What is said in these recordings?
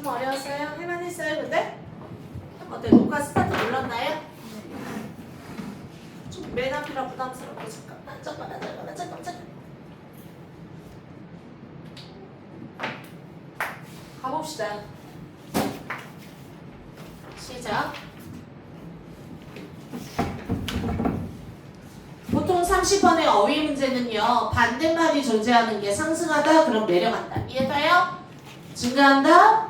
좀 어려웠어요? 할만했어요 근데? 어때? 녹화 스타트 눌렀나요? 좀 맨 앞이라 부담스럽고 잠깐만. 가봅시다. 시작. 보통 30번의 어휘 문제는요, 반대말이 존재하는 게 상승하다, 그럼 내려간다. 이해가요? 증가한다,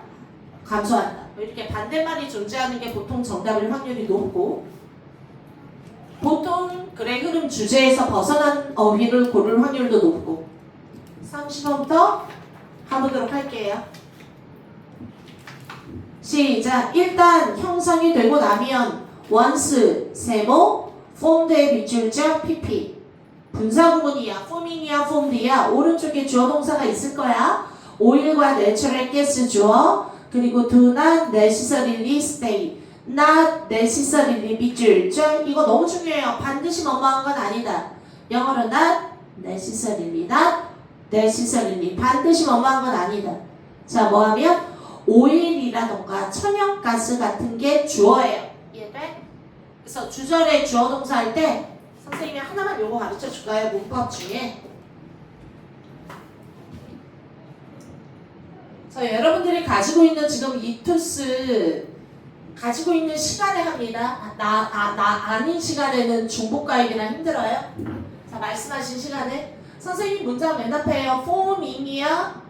감소한다. 이렇게 반대말이 존재하는 게 보통 정답일 확률이 높고, 보통 글의 흐름 주제에서 벗어난 어휘를 고를 확률도 높고. 30번부터 가보도록 할게요. 시작. 일단 형성이 되고 나면 once, 세모, formed의 밑줄자 pp. 분사구문이야, forming이야, formed이야. 오른쪽에 주어 동사가 있을 거야. oil과 natural gas 주어, 그리고 do not necessarily stay, not necessarily 밑줄자. 이거 너무 중요해요. 반드시 뭐뭐한 건 아니다. 영어로 not necessarily, not necessarily. 반드시 뭐뭐한 건 아니다. 자, 뭐하면 오일이라던가 천연가스 같은 게 주어예요. 이해돼? 그래서 주절에 주어 동사 할 때 선생님이 하나만 요거 가르쳐 줄까요? 문법 중에. 여러분들이 가지고 있는 지금 이 투스 가지고 있는 시간에 합니다. 아닌 시간에는 중복가입이나 힘들어요. 자, 말씀하신 시간에 선생님 문장 맨 앞에요. forming이야,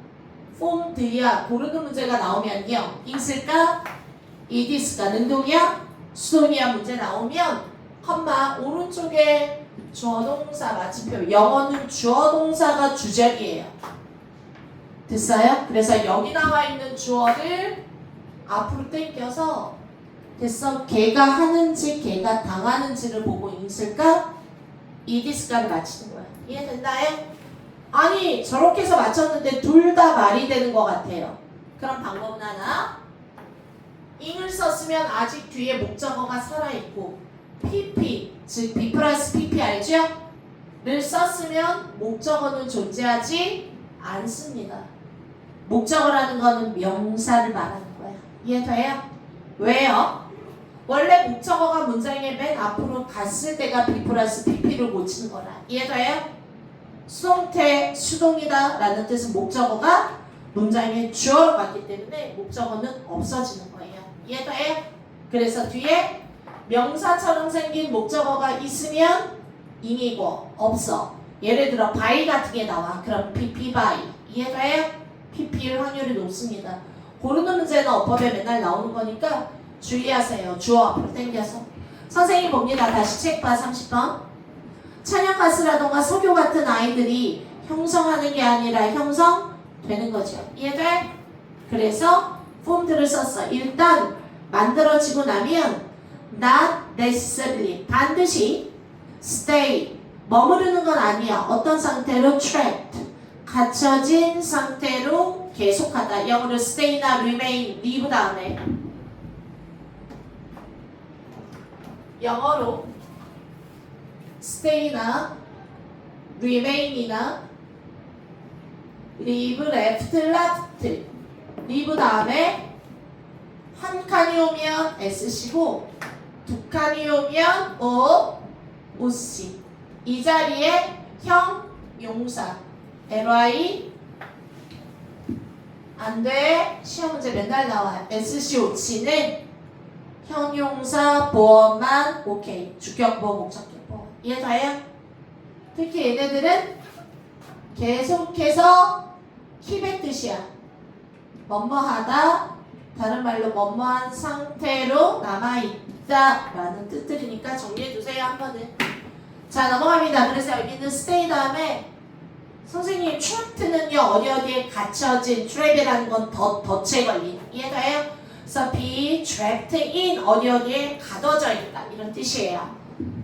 formed야 고르는 문제가 나오면요. 있을까? it있을까? 능동이야? 수동이야? 문제 나오면 컴마 오른쪽에 주어동사 마침표. 영어는 주어동사가 주절이에요. 됐어요? 그래서 여기 나와 있는 주어를 앞으로 당겨서 됐어? 걔가 하는지 걔가 당하는지를 보고 있을까? it있을까를 맞히는 거야. 이해된다요? 아니 저렇게 해서 맞췄는데 둘 다 말이 되는 것 같아요. 그럼 방법은 하나. ing을 썼으면 아직 뒤에 목적어가 살아있고 pp, 즉 b 플러스 pp 알죠? 를 썼으면 목적어는 존재하지 않습니다. 목적어라는 거는 명사를 말하는 거야. 이해돼요? 왜요? 원래 목적어가 문장의 맨 앞으로 갔을 때가 b 플러스 pp를 고치는 거라. 이해돼요? 수동태 수동이다 라는 뜻은 목적어가 문장의 주어로 갔기 때문에 목적어는 없어지는 거예요. 이해돼요? 그래서 뒤에 명사처럼 생긴 목적어가 있으면 ing이고 없어. 예를 들어 by 같은 게 나와. 그럼 pp by. 이해돼요? pp일 확률이 높습니다. 고르는 문제는 어법에 맨날 나오는 거니까 주의하세요. 주어 앞으로 당겨서. 선생님 봅니다. 다시 책 봐. 30번. 천연가스라던가 석유 같은 아이들이 형성하는 게 아니라 형성되는 거죠. 이해돼? 그래서 formed를 썼어. 일단 만들어지고 나면 not necessarily 반드시 stay 머무르는 건 아니야. 어떤 상태로? trapped 갇혀진 상태로 계속하다. 영어로 stay나 remain, leave 다음에 영어로 stay나 remain이나 leave, left, left leave 다음에 한 칸이 오면 s씨고 두 칸이 오면 oc 이 자리에 형용사 ly 안돼. 시험 문제 맨날 나와요. SCO치는 형용사 보어만 오케이. 주격보어 목적격보어. 이해돼요? 특히 얘네들은 계속해서 keep의 뜻이야. 뭐뭐하다 다른 말로 뭐뭐한 상태로 남아있다 라는 뜻들이니까 정리해두세요. 한 번은. 자, 넘어갑니다. 그래서 여기 있는 stay 다음에 선생님 trapped는요 어디에 갇혀진 trap이라는 건 덫에 걸린. 이해돼요? 그래서 be trapped in 어디에 가둬져 있다 이런 뜻이에요.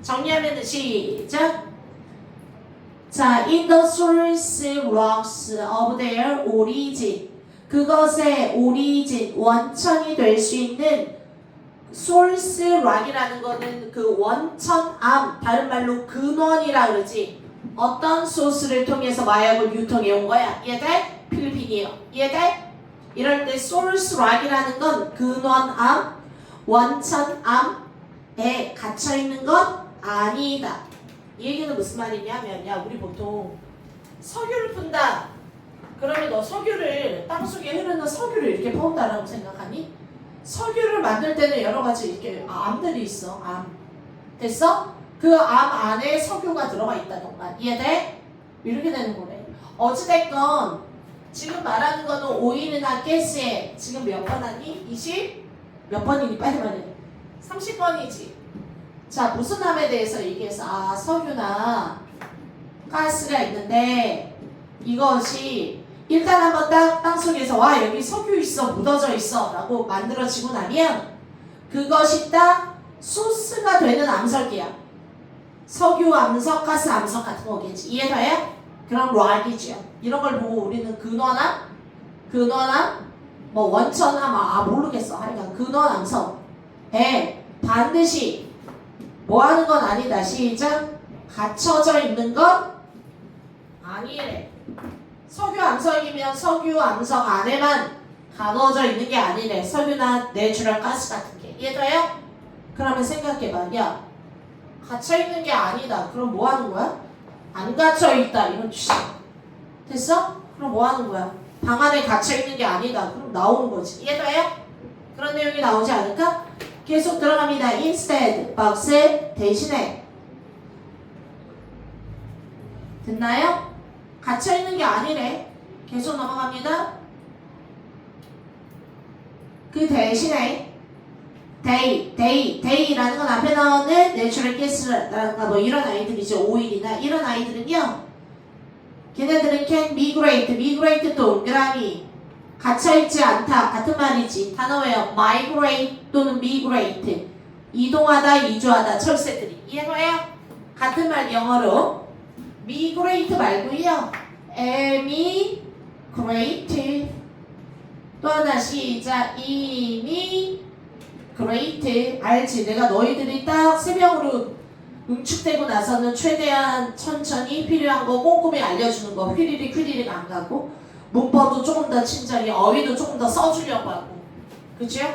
정리하면 시작. 자, in the source rocks of their origin 그것의 origin 원천이 될 수 있는 source rock이라는 거는 그 원천암 다른 말로 근원이라 그러지. 어떤 소스를 통해서 마약을 유통해 온 거야. 이해돼? 필리핀이요. 이해돼? 이럴 때 source rock이라는 건 근원암, 원천암에 갇혀 있는 건 아니다. 이 얘기는 무슨 말이냐면, 야, 우리 보통 석유를 푼다. 그러면 너 석유를, 땅속에 흐르는 석유를 이렇게 푼다라고 생각하니? 석유를 만들 때는 여러 가지 이렇게 암들이 있어. 암. 됐어? 그 암 안에 석유가 들어가 있다던가. 이해돼? 이렇게 되는 거네. 어찌됐건 지금 말하는 거는 오일이나 가스에 지금 몇 번 하니? 20? 몇 번이니? 빨리 말해. 30번이지. 자, 무슨 암에 대해서 얘기해서 아, 석유나 가스가 있는데 이것이 일단 한번 땅속에서 와, 여기 석유 있어, 묻어져 있어 라고 만들어지고 나면 그것이 딱 소스가 되는 암석이야. 석유 암석, 가스 암석 같은 거겠지. 이해돼요? 그런 락이죠. 이런 걸 보고 우리는 근원암, 뭐 원천암, 모르겠어. 하여간 근원 암석에 반드시 뭐 하는 건 아니다. 시작. 갇혀져 있는 건 아니래. 석유 암석이면 석유 암석 안에만 가둬져 있는 게 아니래. 석유나 내추럴 가스 같은 게. 이해돼요? 그러면 생각해봐. 야, 갇혀있는 게 아니다. 그럼 뭐 하는 거야? 안 갇혀있다. 이런 취지. 됐어? 그럼 뭐 하는 거야? 방 안에 갇혀있는 게 아니다. 그럼 나오는 거지. 이해돼요? 그런 내용이 나오지 않을까? 계속 들어갑니다. instead, box 대신에. 됐나요? 갇혀있는 게 아니래. 계속 넘어갑니다. 그 대신에 데이라는 건 앞에 나오는 내추럴 가스라든가 뭐 이런 아이들이죠. 오일이나 이런 아이들은요. 걔네들은 can migrate 동그라미 갇혀있지 않다 같은 말이지. 단어 외워. migrate 또는 migrate 이동하다, 이주하다, 철새들이. 이해돼요? 같은 말 영어로 migrate 말고요. emigrate 또 하나 시작. 이미 그레이트. 알지? 내가 너희들이 딱 세 명으로 응축되고 나서는 최대한 천천히 필요한 거 꼼꼼히 알려주는 거. 휘리릭 안 가고 문법도 조금 더 친절히 어휘도 조금 더 써주려고 하고. 그죠?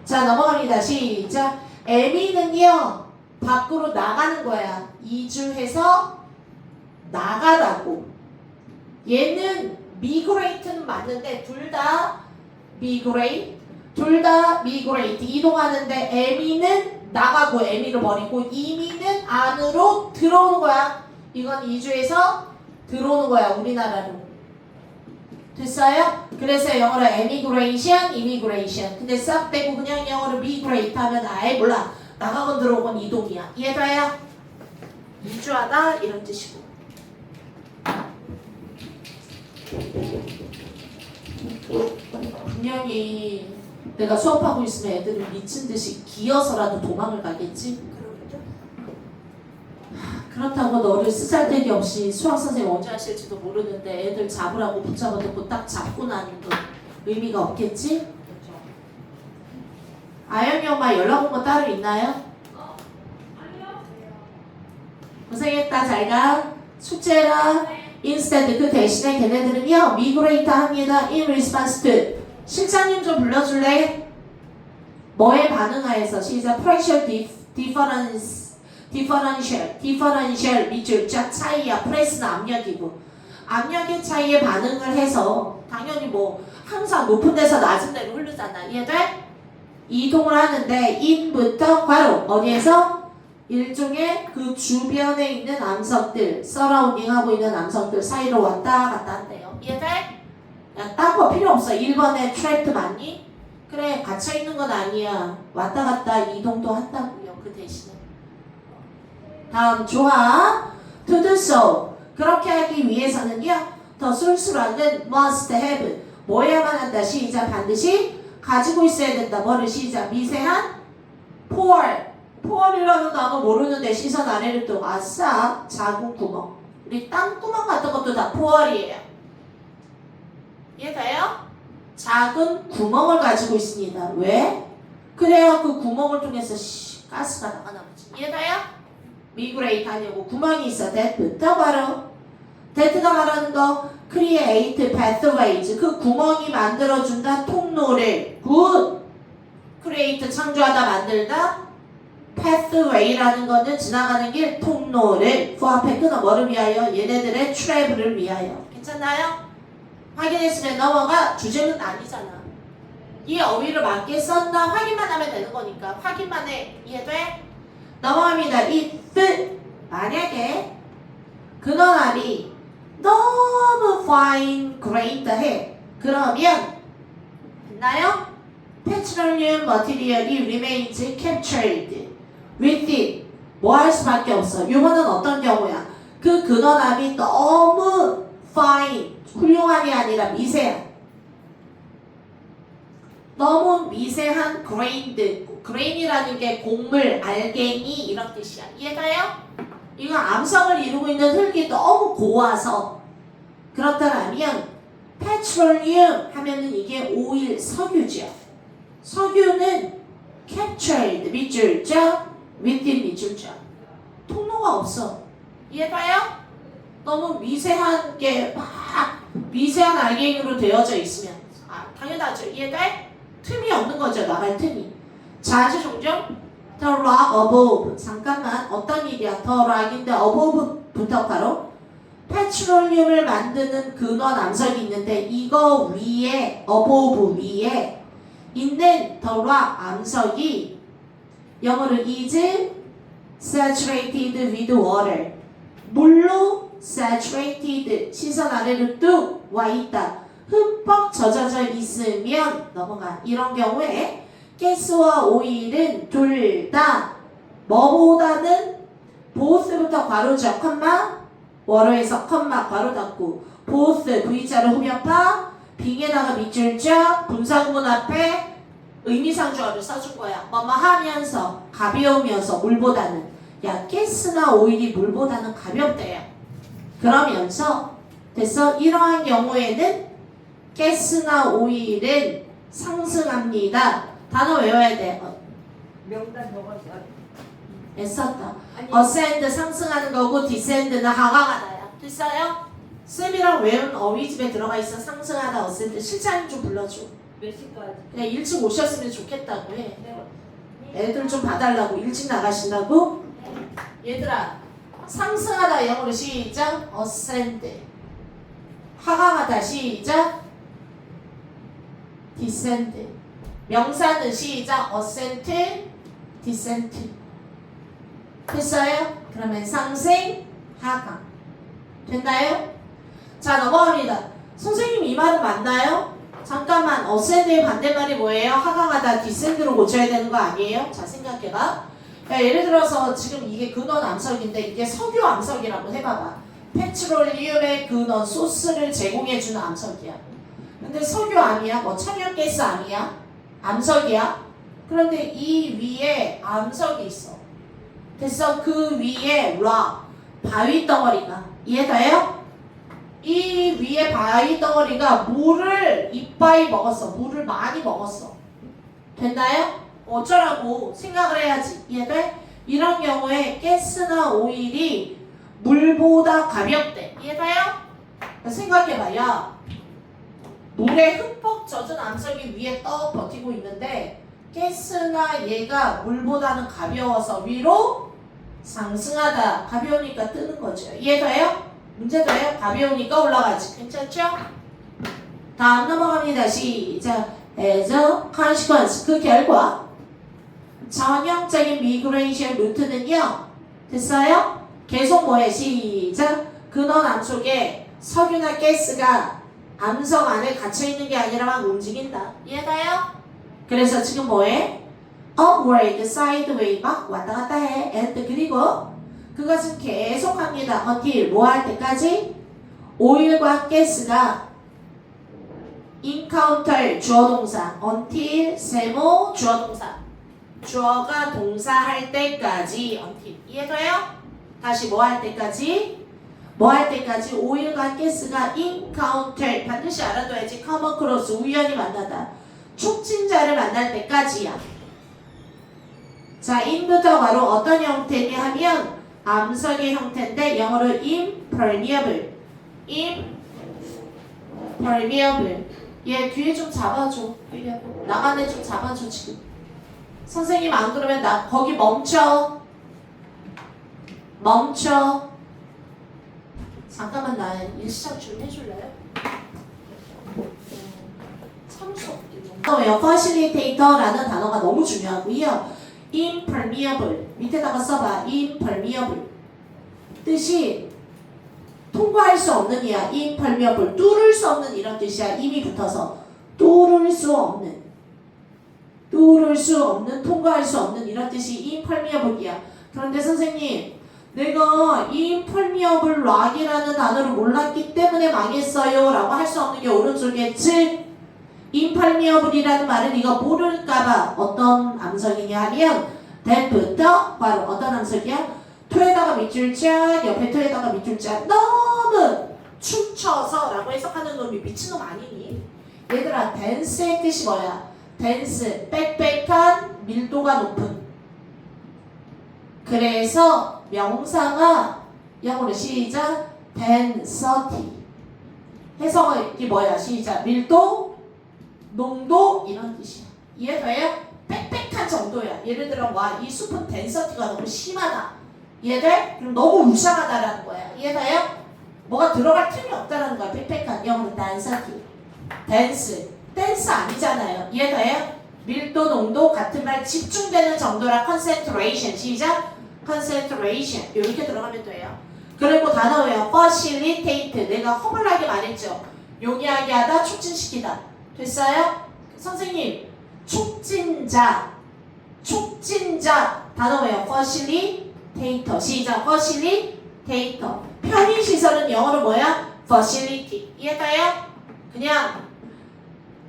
자, 넘어갑니다. 시작. 에미는요 밖으로 나가는 거야. 이주해서 나가라고. 얘는 migrate는 맞는데 둘 다 migrate 이동하는데 에미는 나가고 에미를 버리고 이미는 안으로 들어오는 거야. 이건 이주해서 들어오는 거야. 우리나라로. 됐어요? 그래서 영어로 immigration 근데 싹 빼고 그냥 영어로 migrate 하면 아예 몰라. 나가건 들어오건 이동이야. 이해돼요? 이주하다 이런 뜻이고. 분명히 내가 수업하고 있으면 애들은 미친 듯이 기어서라도 도망을 가겠지? 그렇다고 너를 쓰잘데기 없이 수학선생님 언제 하실지도 모르는데 애들 잡으라고 붙잡아놓고 딱 잡고 나는 건 의미가 없겠지? 아영이 엄마 연락 온 거 따로 있나요? 고생했다. 잘가. 숙제라. instead 그 대신에 걔네들은요 migrate 합니다. in response to 실장님 좀 불러줄래? 뭐에 반응하여서 시작. pressure differential 밑줄 쫙 차이야. 프레스는 압력이고 압력의 차이에 반응을 해서 당연히 뭐 항상 높은 데서 낮은 데로 흐르잖아. 이해돼? 이동을 하는데 in부터 괄호 어디에서? 일종의 그 주변에 있는 암석들 서라운딩 하고 있는 암석들 사이로 왔다 갔다 한대요. 이해돼? 야, 딴 거 필요 없어. 1번에 trapped 맞니? 그래, 갇혀있는 건 아니야. 왔다 갔다 이동도 한다고요. 그 대신에. 다음 좋아. to do so. 그렇게 하기 위해서는요. 더 쏠쏠하는 must have. 뭐야만 한다. 시작. 반드시 가지고 있어야 된다. 뭐를 시작. 미세한 poor이라는 단어 모르는데 시선 아래를 또 아싸 작은 구멍. 우리 땅구멍 같은 것도 다 poor이에요. 이해돼요? 작은 구멍을 가지고 있습니다. 왜? 그래야 그 구멍을 통해서 가스가 나가나 보지. 이해돼요? 미그레이트 하려고 구멍이 있어. that부터 바로 that가 말하는 거 create pathways 그 구멍이 만들어준다 통로를 good create 창조하다 만들다 pathway라는 거는 지나가는 길 통로를 그 앞에 끊어 뭐를 위하여 얘네들의 travel을 위하여 괜찮나요? 확인했으면 넘어가 주제는 아니잖아. 이 어휘를 맞게 썼나 확인만 하면 되는 거니까 확인만 해. 이해돼? 넘어갑니다. if 만약에 근원합이 너무 fine grained 해 그러면 됐나요? petroleum material이 remains captured with it 뭐 할 수밖에 없어. 이거는 어떤 경우야? 그 근원합이 너무 fine 훌륭한이 아니라 미세한 너무 미세한 grained grain이라는 게 곡물, 알갱이 이런 뜻이야. 이해가요? 이거 암석을 이루고 있는 흙이 너무 고와서 그렇다면 petroleum 하면은 이게 오일, 석유죠. 석유는 captured 밑줄죠? within 밑줄죠. 통로가 없어. 이해가요? 너무 미세한 게 막 미세한 알갱이로 되어져 있으면 당연하죠. 이해돼? 틈이 없는 거죠. 나갈 틈이. 자주 종종 The rock above 잠깐만 어떤 일이야? The rock인데 above부터 바로 페트롤륨을 만드는 근원 암석이 있는데 이거 위에 above 위에 있는 The rock 암석이 영어로 is saturated with water 물로 saturated 시선 아래로 뚝 와 있다. 흠뻑 젖어져 있으면 넘어가. 이런 경우에 가스와 오일은 둘 다 뭐보다는 both부터 괄호죠. 컴마 워러에서 컴마 괄호 닫고 both V자로 흡협파 빙에다가 밑줄자 분사구문 앞에 의미상조어를 써준 거야. 뭐뭐 하면서 가벼우면서 물보다는 야 가스나 오일이 물보다는 가볍대요. 그러면서 됐어? 이러한 경우에는 가스나 오일은 상승합니다. 단어 외워야 돼. 명단 적었어. 애썼다. ascend 상승하는 거고 descend는 하강하다야. 됐어요? 쌤이랑 외운 어휘집에 들어가 있어. 상승하다 ascend. 실장님 좀 불러줘. 몇 시까지? 그냥 일찍 오셨으면 좋겠다고 해. 네. 애들 좀 봐달라고. 일찍 나가신다고? 얘들아 상승하다 영어로 시작. ascend. 하강하다 시작. descend. 명사는 시작. ascent, descent. 됐어요? 그러면 상승, 하강. 됐나요? 자 넘어갑니다. 선생님 이 말은 맞나요? 잠깐만 ascend의 반대말이 뭐예요? 하강하다 descend로 고쳐야 되는 거 아니에요? 자 생각해봐. 야, 예를 들어서 지금 이게 근원 암석인데 이게 석유 암석이라고 해봐봐. 페트롤리움의 근원 소스를 제공해주는 암석이야. 근데 석유 아니야? 뭐 천연가스 아니야? 암석이야? 그런데 이 위에 암석이 있어. 됐어? 그 위에 락 바위 덩어리가 이해돼요? 이 위에 바위 덩어리가 물을 이빠이 먹었어. 물을 많이 먹었어. 됐나요? 어쩌라고 생각을 해야지. 이해돼? 이런 경우에 가스나 오일이 물보다 가볍대. 이해돼요? 생각해봐요. 물에 흠뻑 젖은 암석이 위에 떡 버티고 있는데 가스나 얘가 물보다는 가벼워서 위로 상승하다. 가벼우니까 뜨는 거죠. 이해돼요? 문제돼요? 가벼우니까 올라가지. 괜찮죠? 다음 넘어갑니다. 시작. As a consequence 그 결과 전형적인 migration 루트는요. 됐어요? 계속 뭐해? 시작. 근원 암속에 석유나 가스가 암석 안에 갇혀있는 게 아니라 막 움직인다. 이해가요? 그래서 지금 뭐해? upward, sideways 막 왔다 갔다 해. and 그리고 그것은 계속합니다. until 뭐 할 때까지? 오일과 가스가 encounter 주어 동사 until 세모 주어 동사 주어가 동사할 때까지 until 이해돼요? 다시 뭐 할 때까지? 뭐 할 때까지 오일과 가스가 encounter 반드시 알아둬야지. come across 우연히 만나다 촉진자를 만날 때까지야. 자 in부터 바로 어떤 형태냐 하면 암석의 형태인데 영어로 impermeable impermeable. 얘 뒤에 좀 잡아줘. 나간애 좀 잡아줘 지금. 선생님 안 그러면 나 거기 멈춰. 잠깐만 나 일시작 좀 해줄래요? 참을 수 없겠죠. facilitator라는 단어가 너무 중요하고요. impermeable 밑에다가 써봐. impermeable 뜻이 통과할 수 없는 이야. impermeable 뚫을 수 없는 이런 뜻이야. 임이 붙어서 뚫을 수 없는 통과할 수 없는 이런 뜻이 impermeable이야. 그런데 선생님 내가 impermeable rock이라는 단어를 몰랐기 때문에 망했어요 라고 할 수 없는 게 오른쪽에 즉 impermeable이라는 말을 네가 모를까봐 어떤 암석이냐 하면 that부터 바로 어떤 암석이야? 토에다가 밑줄 짝 옆에 토에다가 밑줄 짝 너무 춤춰서 라고 해석하는 놈이 미친놈 아니니? 얘들아 dense의 뜻이 뭐야? dense 빽빽한 밀도가 높은 그래서 명사가 영어로 시작 density 해석이 뭐야? 시작 밀도 농도 이런 뜻이야. 이해돼요? 빽빽한 정도야. 예를 들어 와 이 숲은 density가 너무 심하다. 이해돼? 그럼 너무 우상하다라는 거야. 이해돼요? 뭐가 들어갈 틈이 없다라는 거야. 빽빽한 영어로 density dense 아니잖아요. 이해돼요? 밀도 농도 같은 말 집중되는 정도라 concentration 시작 concentration 이렇게 들어가면 돼요. 그리고 단어 외워 facilitate 내가 허물나게 말했죠. 용이하게 하다 촉진시키다 됐어요? 선생님 촉진자 단어 외워 facilitator 시작 facilitator 편의시설은 영어로 뭐야? facility 이해가요? 그냥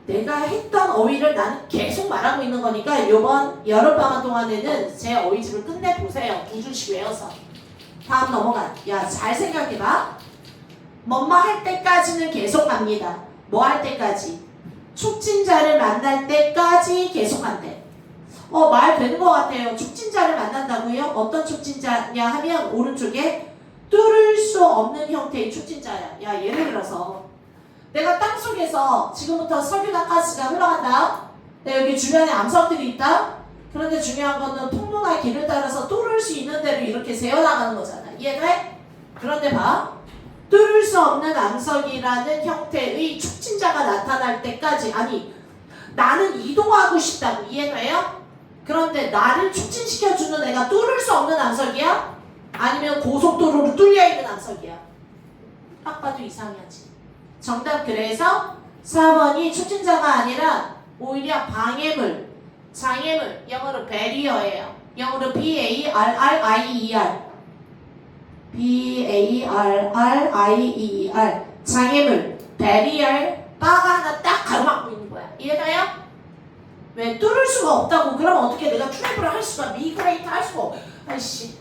내가 했던 어휘를 나는 계속 말하고 있는 거니까 이번 여름방학 동안에는 제 어휘집을 끝내보세요. 두 줄씩 외워서. 다음 넘어가. 야, 잘 생각해봐. 뭐뭐 할 때까지는 계속 갑니다. 뭐 할 때까지? 촉진자를 만날 때까지 계속 한대. 말 되는 것 같아요. 촉진자를 만난다고요? 어떤 촉진자냐 하면 오른쪽에 뚫을 수 없는 형태의 촉진자야. 야, 예를 들어서 내가 땅속에서 지금부터 석유나 가스가 흘러간다. 여기 주변에 암석들이 있다. 그런데 중요한 거는 통로나 길을 따라서 뚫을 수 있는 대로 이렇게 세워나가는 거잖아. 이해돼? 그런데 봐. 뚫을 수 없는 암석이라는 형태의 촉진자가 나타날 때까지 아니 나는 이동하고 싶다고. 이해돼요? 그런데 나를 촉진시켜주는 애가 뚫을 수 없는 암석이야? 아니면 고속도로로 뚫려있는 암석이야? 딱 봐도 이상하지. 정답 그래서 4번이 촉진자가 아니라 오히려 방해물, 장애물, 영어로 barrier예요. 영어로 B-A-R-R-I-E-R B-A-R-R-I-E-R 장애물, barrier, 바가 하나 딱 가로막고 있는 거야. 이해가요? 왜 뚫을 수가 없다고 그러면 어떻게 내가 트래블을 할 수가 미그레이트 할 수가 없어. 아이씨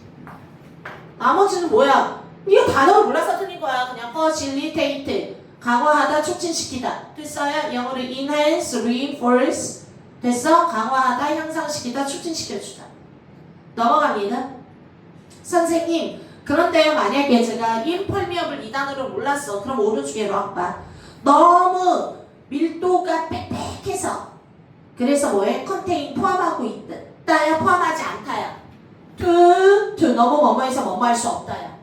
나머지는 뭐야? 이거 단어를 몰라서 틀린 거야. 그냥 facilitate 강화하다, 촉진시키다. 됐어요? 영어로 enhance, reinforce. 됐어? 강화하다, 향상시키다, 촉진시켜주다. 넘어갑니다. 선생님, 그런데요, 만약에 제가 impermeable 이 단어를 몰랐어. 그럼 오른쪽에 락 봐. 너무 밀도가 빽빽해서. 그래서 뭐에? contain, 포함하고 있다야, 포함하지 않다야. to, 너무 뭐뭐해서 뭐뭐 할 수 없다야.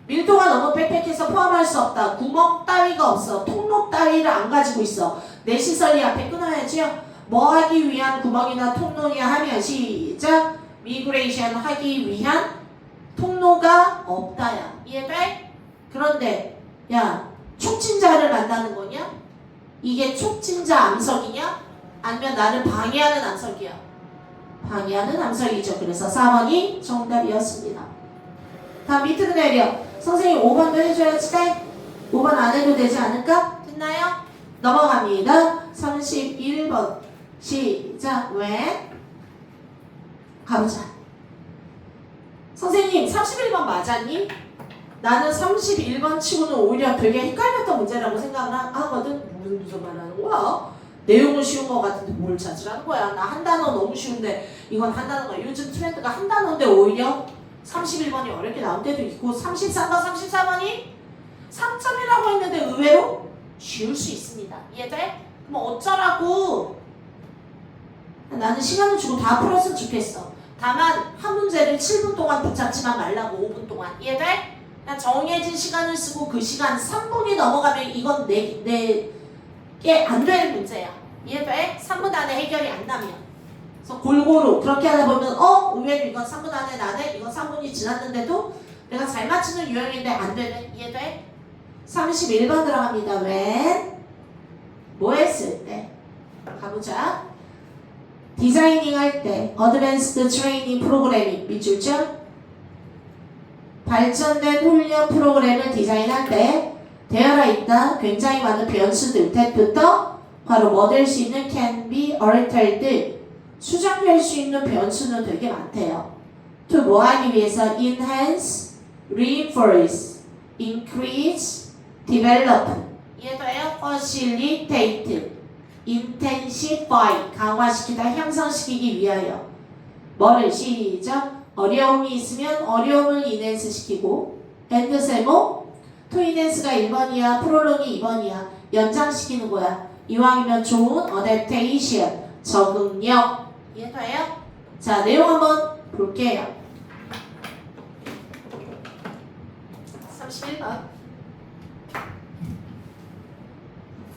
밀도가 너무 빽빽해서 포함할 수 없다. 구멍 따위가 없어. 통로 따위를 안 가지고 있어. 내 시설이 앞에 끊어야지요. 뭐 하기 위한 구멍이나 통로냐 하면 시작. 미그레이션 하기 위한 통로가 없다야. 이해돼? 그런데 야 촉진자를 만나는 거냐? 이게 촉진자 암석이냐? 아니면 나를 방해하는 암석이야? 방해하는 암석이죠. 그래서 4번이 정답이었습니다. 다음 밑으로 내려. 선생님 5번도 해줘야지. 5번 안 해도 되지 않을까? 됐나요? 넘어갑니다. 31번 시작. 왜? 가보자. 선생님 31번 맞았니? 나는 31번 치고는 오히려 되게 헷갈렸던 문제라고 생각을 하거든. 무슨 말 하는 거야? 내용은 쉬운 거 같은데 뭘 찾으라는 거야? 나 한 단어 너무 쉬운데 이건 한 단어가 요즘 트렌드가 한 단어인데 오히려 31번이 어렵게 나올 때도 있고 33번, 34번이 3점이라고 했는데 의외로 쉬울 수 있습니다. 이해돼? 그럼 어쩌라고? 나는 시간을 주고 다 풀었으면 좋겠어. 다만 한 문제를 7분 동안 붙잡지만 말라고 5분 동안. 이해돼? 그냥 정해진 시간을 쓰고 그 시간 3분이 넘어가면 이건 내게 안 되는 문제야. 이해돼? 3분 안에 해결이 안 나면. 그래서 골고루 그렇게 하다 보면 의외로 이건 3분 안에 나네? 이건 3분이 지났는데도 내가 잘 맞추는 유형인데 안 되네? 이해돼? 31번 들어갑니다. 왜? 뭐 했을 때? 가보자. 디자이닝 할 때 어드밴스드 트레이닝 프로그래밍 밑줄점 발전된 훈련 프로그램을 디자인할 때 되어라 있다 굉장히 많은 변수들 that부터 바로 뭐 될 수 있는 can be altered 수정될 수 있는 변수는 되게 많대요. to 뭐 하기 위해서 enhance, reinforce, increase, develop 이해돼요? facilitate, intensify 강화시키다 향상시키기 위하여 뭐를 시작 어려움이 있으면 어려움을 인핸스 시키고 and 세모 to enhance가 1번이야 prolong이 2번이야 연장시키는 거야. 이왕이면 좋은 adaptation 적응력 이해돼요? 자 내용 한번 볼게요. 31번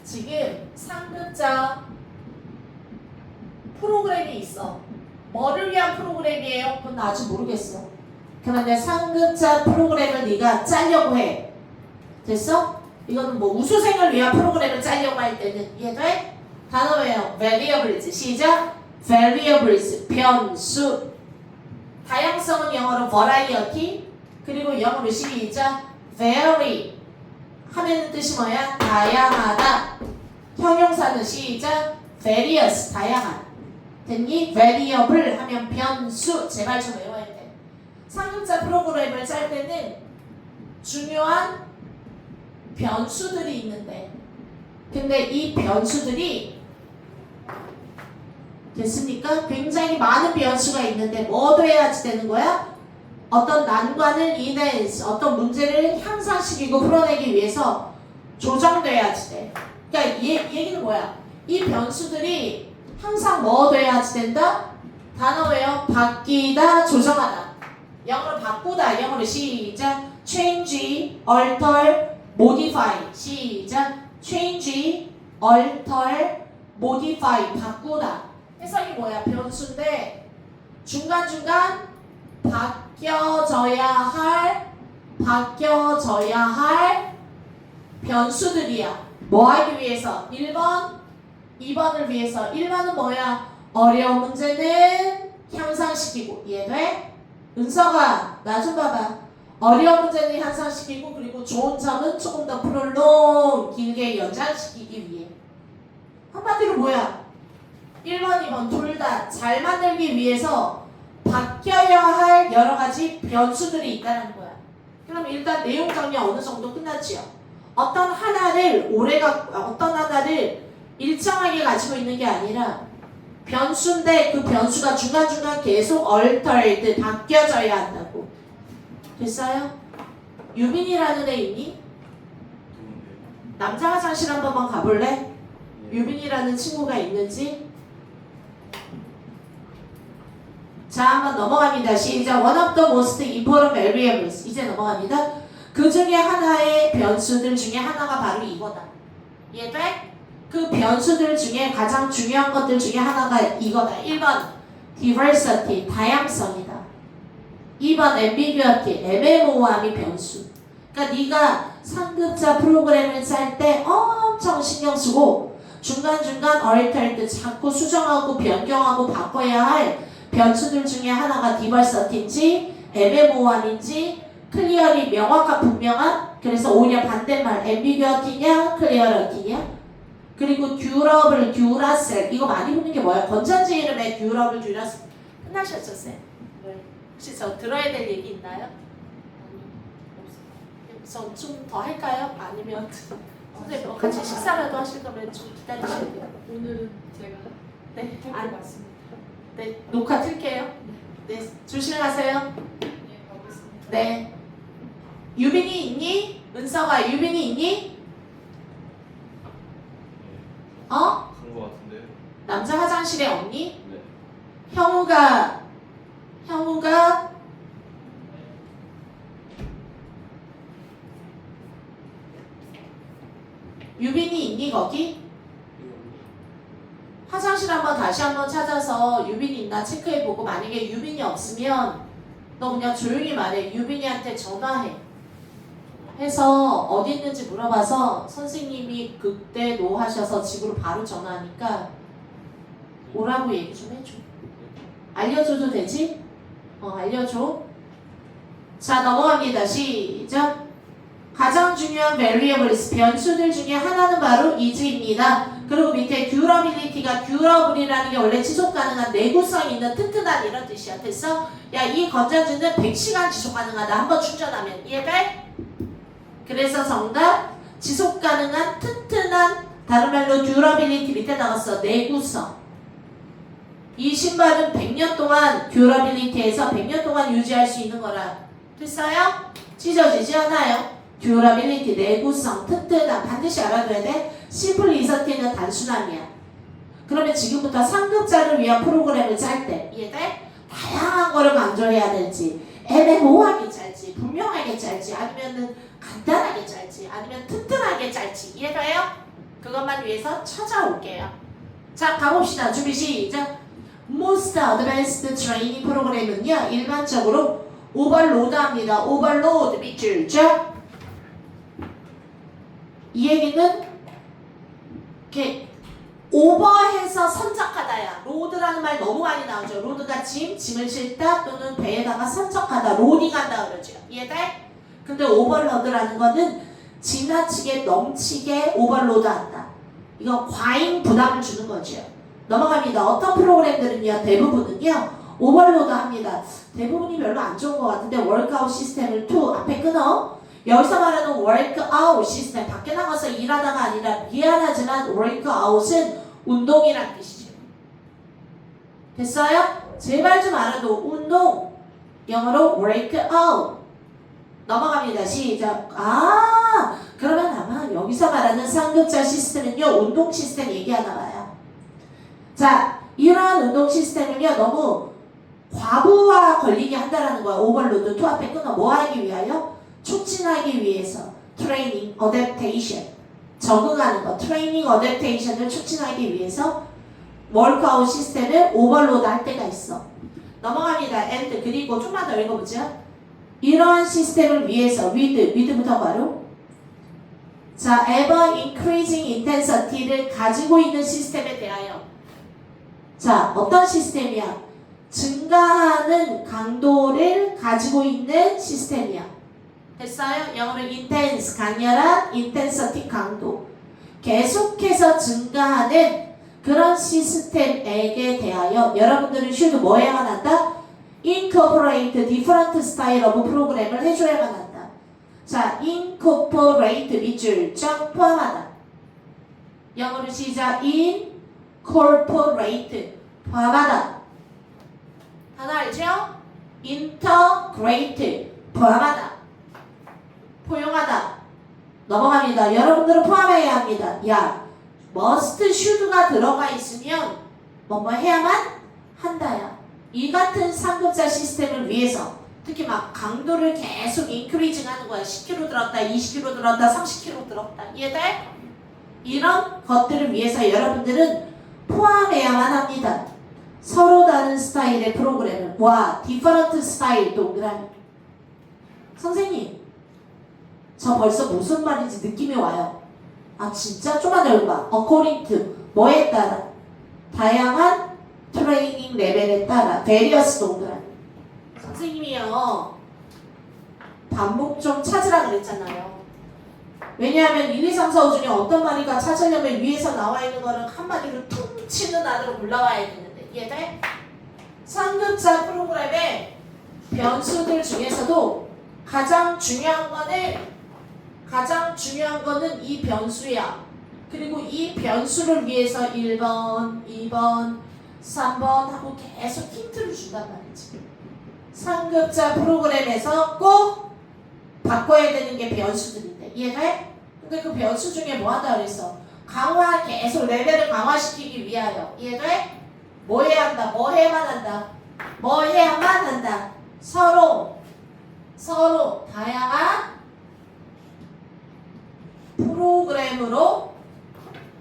지금 상급자 프로그램이 있어. 뭐를 위한 프로그램이에요? 그건 나 아직 모르겠어. 그런데 상급자 프로그램을 네가 짜려고 해. 됐어? 이거는 뭐 우수생을 위한 프로그램을 짜려고 할 때는 이해돼? 단어예요. variables 시작. variables 변수. 다양성은 영어로 variety 그리고 영어로 시작. vary 하면은 뜻이 뭐야? 다양하다. 형용사는 시작. various 다양한. 됐니? variable 하면 변수. 제발 좀 외워야 돼. 상급자 프로그램을 짤 때는 중요한 변수들이 있는데 근데 이 변수들이 됐습니까? 굉장히 많은 변수가 있는데 뭐도 해야지 되는 거야? 어떤 난관을 enhance, 어떤 문제를 향상시키고 풀어내기 위해서 조정돼야지 돼. 그러니까 이 얘기는 뭐야? 이 변수들이 항상 뭐 돼야지 된다? 단어예요. 바뀌다, 조정하다. 영어로 바꾸다, 영어로 시작. change, alter, modify. 시작. change, alter, modify. 바꾸다. 해석이 뭐야? 변수인데 중간중간 바뀌어져야 할 변수들이야. 뭐 하기 위해서? 1번, 2번을 위해서. 1번은 뭐야? 어려운 문제는 향상시키고. 이해돼? 은서가 나 좀 봐봐. 어려운 문제는 향상시키고 그리고 좋은 점은 조금 더 프롤롱 길게 연장시키기 위해. 한마디로 뭐야? 1번, 2번 둘 다 잘 만들기 위해서 바뀌어야 할 여러 가지 변수들이 있다는 거야. 그럼 일단 내용 정리 어느 정도 끝났지요? 어떤 하나를 일정하게 가지고 있는 게 아니라 변수인데 그 변수가 중간중간 계속 altered 바뀌어져야 한다고. 됐어요? 유빈이라는 애 있니? 남자 화장실 한 번만 가볼래? 유빈이라는 친구가 있는지? 자, 한번 넘어갑니다. 시작. One of the most important variables. 이제 넘어갑니다. 그 중에 하나의 변수들 중에 하나가 바로 이거다. 이해돼? 그 변수들 중에 가장 중요한 것들 중에 하나가 이거다. 1번 diversity, 다양성이다. 2번 ambiguity, 애매모호함이 변수. 그러니까 네가 상급자 프로그램을 짤 때 엄청 신경 쓰고 중간중간 altered, 자꾸 수정하고 변경하고 바꿔야 할 변수들 중에 하나가 diversity인지 애매모호함인지 클리어리 명확한 분명한 그래서 오히려 반대말 ambiguity냐 클리어리티냐 그리고 durable, duracell 이거 많이 보는 게 뭐야? 건전지 이름에 durable, duracell 끝나셨죠 쌤? 네. 혹시 저 들어야 될 얘기 있나요? 저 좀 더 할까요? 아니면 선생님 같이 식사라도 하실 거면 좀 기다리셔야 돼요. 오늘은 제가 네, 할것 같습니다. 네 녹화 틀게요. 네 조심하세요. 네, 가보겠습니다. 네 유빈이 있니? 은서가 유빈이 있니? 어? 간거 같은데요? 남자 화장실에 없니? 네. 형우가 유빈이 있니 거기? 화장실 다시 한번 찾아서 유빈이 있나 체크해보고 만약에 유빈이 없으면 너 그냥 조용히 말해. 유빈이한테 전화해. 해서 어디 있는지 물어봐서 선생님이 그때 노 하셔서 집으로 바로 전화하니까 오라고 얘기 좀 해줘. 알려줘도 되지? 알려줘. 자, 넘어갑니다. 시작. 가장 중요한 variables, 변수들 중에 하나는 바로 is입니다. 그리고 밑에 durability가 durable이라는 게 원래 지속 가능한 내구성 있는 튼튼한 이런 뜻이야. 됐어? 야, 이 건전지는 100시간 지속 가능하다. 한번 충전하면. 이해돼? 그래서 정답 지속 가능한 튼튼한, 다른 말로 durability 밑에 나갔어. 내구성. 이 신발은 100년 동안 durability에서 100년 동안 유지할 수 있는 거라. 됐어요? 찢어지지 않아요. durability, 내구성, 튼튼함 반드시 알아둬야 돼. simple isn't 단순함이야. 그러면 지금부터 상급자를 위한 프로그램을 짤 때 이해돼? 다양한 거를 강조해야 될지, 애매모호하게 짤지, 분명하게 짤지, 아니면은 간단하게 짤지, 아니면 튼튼하게 짤지. 이해돼요? 그것만 위해서 찾아올게요. 자, 가봅시다. 준비 시작. Most Advanced Training 프로그램은요, 일반적으로 오버로드합니다. 오버로드 밑줄 쫙. 이 얘기는 이렇게 오버해서 선적하다야. 로드라는 말 너무 많이 나오죠. 로드가 짐을 싣다 또는 배에다가 선적하다, 로딩한다 그러죠. 이해돼? 근데 오버로드라는 거는 지나치게 넘치게 오버로드한다. 이건 과잉 부담을 주는 거죠. 넘어갑니다. 어떤 프로그램들은요, 대부분은요 오버로드합니다. 대부분이 별로 안 좋은 것 같은데 워크아웃 시스템을 앞에 끊어. 여기서 말하는 워크아웃 시스템, 밖에 나가서 일하다가 아니라, 미안하지만 워크아웃은 운동이란 뜻이죠. 됐어요? 제발 좀 알아도. 운동, 영어로 workout. 넘어갑니다. 시작. 그러면 아마 여기서 말하는 상급자 시스템은요, 운동 시스템 얘기하나 봐요. 자, 이러한 운동 시스템은요, 너무 과부하 걸리게 한다라는 거야. 오버로드. 투 앞에 끊어. 뭐 하기 위하여? 촉진하기 위해서. 트레이닝, 어댑테이션. 적응하는 거. 트레이닝, 어댑테이션을 촉진하기 위해서 워크아웃 시스템을 오버로드 할 때가 있어. 넘어갑니다. and 그리고 좀만 더 읽어보죠. 이러한 시스템을 위해서 with부터 바로. 자, ever increasing intensity를 가지고 있는 시스템에 대하여. 자, 어떤 시스템이야? 증가하는 강도를 가지고 있는 시스템이야. 됐어요? 영어로 intense, 강렬한 intensity 강도. 계속해서 증가하는 그런 시스템에게 대하여 여러분들은 should 뭐 해야만 한다? incorporate different style of 프로그램을 해줘야만 한다. 자, incorporate 밑줄 쫙 포함하다. 영어로 시작. incorporate 포함하다. 하나 알죠? integrate 포함하다. 포용하다. 넘어갑니다. 여러분들은 포함해야 합니다. 야, must, should가 들어가 있으면 뭐뭐 해야만 한다야. 이 같은 상급자 시스템을 위해서 특히 막 강도를 계속 인크리징 하는 거야. 10kg 들었다, 20kg 들었다, 30kg 들었다. 이해돼? 이런 것들을 위해서 여러분들은 포함해야만 합니다. 서로 다른 스타일의 프로그램을. 와, different style 동그라미. 선생님, 저 벌써 무슨 말인지 느낌이 와요. 진짜? 좀만 더 읽어봐. according to 뭐에 따라? 다양한 트레이닝 레벨에 따라. various 동그라미. 선생님이요, 반복 좀 찾으라 그랬잖아요. 왜냐하면 1, 2, 3, 4, 5 중에 어떤 마리가 찾으려면 위에서 나와 있는 거는 한 마리를 툭 치는 안으로 올라와야 되는데. 이해돼? 상급자 프로그램의 변수들 중에서도 가장 중요한 거는 이 변수야. 그리고 이 변수를 위해서 1번, 2번, 3번 하고 계속 힌트를 준단 말이지. 상급자 프로그램에서 꼭 바꿔야 되는 게 변수들인데. 이해돼? 근데 그 변수 중에 뭐 한다 그랬어? 강화, 계속 레벨을 강화시키기 위하여. 이해돼? 뭐 해야 한다? 뭐 해야만 한다? 뭐 해야만 한다? 서로 다양한 프로그램으로